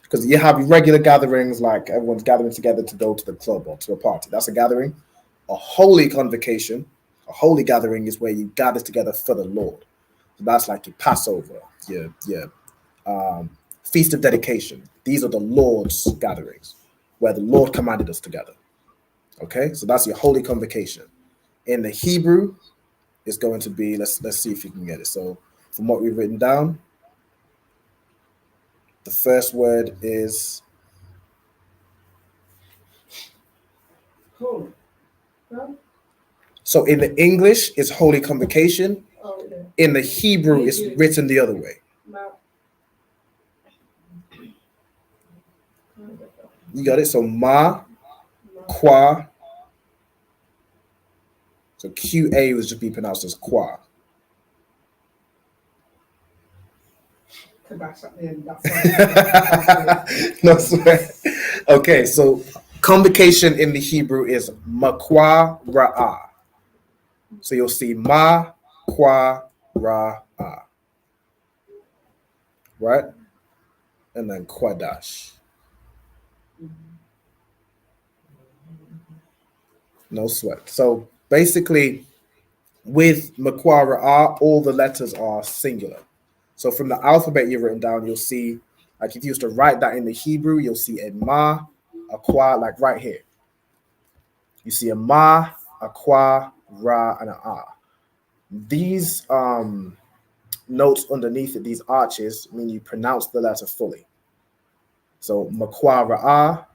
Because you have regular gatherings, like everyone's gathering together to go to the club or to a party. That's a gathering. A holy convocation, a holy gathering is where you gather together for the Lord. So that's like your Passover, your Feast of Dedication. These are the Lord's gatherings, where the Lord commanded us to gather. Okay, so that's your holy convocation. In the Hebrew, it's going to be, let's see if you can get it. So from what we've written down, the first word is Holy. No? So in the English, it's holy convocation. Oh, yeah. In the Hebrew, it's written the other way. No. You got it? So ma, qua. So QA was just be pronounced as qua. Qadash at the end. That's No swear. Okay, so convocation in the Hebrew is makwa ra'ah. So you'll see ma, qua, ra'ah. Right? And then Qadash. No sweat. So basically, with makwa ra'ah, all the letters are singular. So from the alphabet you've written down, you'll see, like if you used to write that in the Hebrew, you'll see a ma, a qua, like right here. You see a ma, a qua, ra, and a ah. These notes underneath it, these arches, mean you pronounce the letter fully. So makwa ra'ah,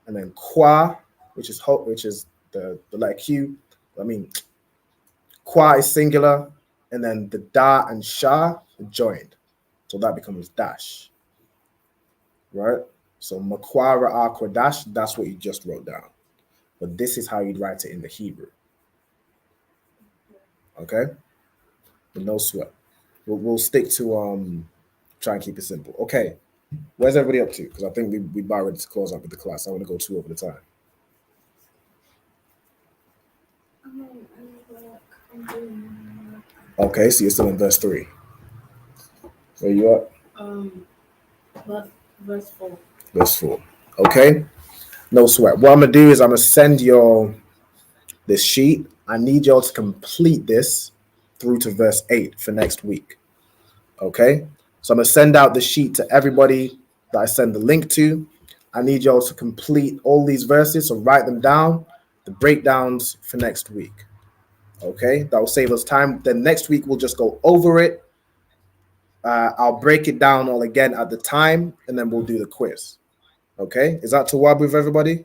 and then qua, which is the letter Q. I mean, qua is singular, and then the da and sha are joined. So that becomes dash. Right? So makwa ra'ah Qadash, that's what you just wrote down. But this is how you'd write it in the Hebrew. Okay? But no sweat. We'll stick to try and keep it simple. Okay. Where's everybody up to? Because I think we about ready to close up with the class. I want to go 2 over the time. Okay, so you're still in verse 3. Where you at? But verse 4. Verse 4. Okay. No sweat. What I'm gonna do is I'm gonna send y'all this sheet. I need y'all to complete this through to verse 8 for next week. Okay. So I'm gonna send out the sheet to everybody that I send the link to. I need y'all to complete all these verses, so write them down, the breakdowns for next week. Okay, that will save us time. Then next week we'll just go over it. I'll break it down all again at the time, and then we'll do the quiz. Okay, is that Tawab with everybody?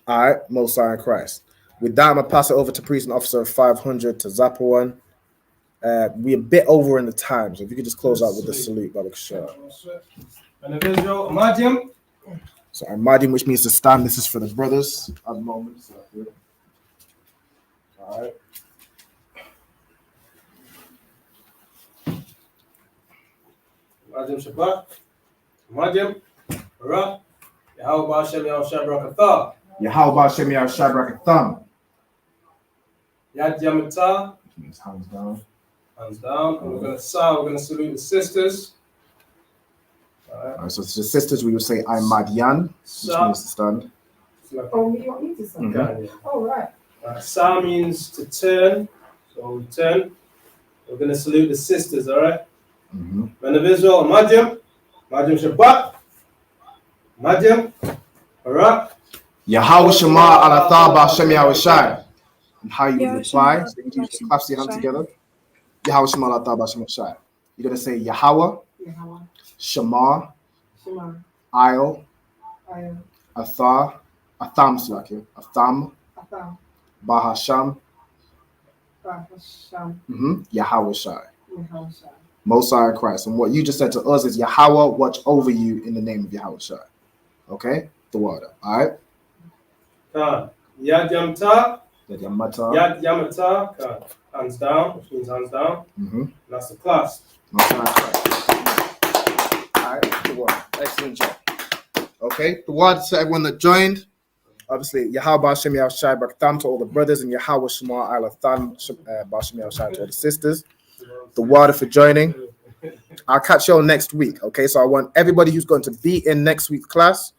All right, Most High in Christ. With that, I'm gonna pass it over to Priest and Officer 500 to Zapawan. We're a bit over in the time, so if you could just close out with the salute, Baba Kishar. And of Israel, Amadim. So Ahmadim, which means to stand. This is for the brothers at the moment. So, all right. Amadim Shabbat. Amadim. Barak. Yahweh Hashem Yahushua Barakatah. Yahweh Hashem Yahushua Barakatah. Yad Yamatah. Which means hands down. Hands down. And we're going to salute the sisters. All right, so to the sisters, we will say I'm Madian, which means to stand. Oh, you want me to stand? Mm-hmm. Oh, right. Sa means to turn. So we turn. We're going to salute the sisters, all right? Mm-hmm. Men of Israel, Madim. Madim Shabbat. Madim. Barak. Yahweh Shema Alatha B'Hashem Yahushai. And how you would reply, so you just clasp your hands together. Yahweh Shema Alatha B'Hashem Yahushai. You're going to say Yahweh. Shema, I'll, Atham, Atham, Bahasham, Yahweh Shai. Most High Christ. And what you just said to us is Yahweh watch over you in the name of Yahweh Shai. Okay? The water. All right? Yad Yamata. Yad Yamata. Hands down, which means hands down. Mm-hmm. That's the class. Most High Christ. The word. Excellent job. Okay, the word to everyone that joined. Obviously, Yahweh Hashem Yahushai Baraktham to all the brothers, and Yahweh Shema Alathan Bashem Yahushai to all the sisters. The word for joining. I'll catch you all next week. Okay, so I want everybody who's going to be in next week's class,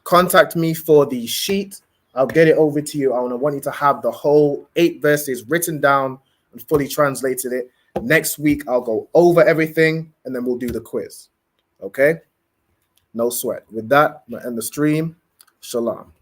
contact me for the sheet. I'll get it over to you. I want you to have the whole 8 verses written down and fully translated it. Next week, I'll go over everything, and then we'll do the quiz. Okay? No sweat. With that, I'm going to end the stream. Shalom.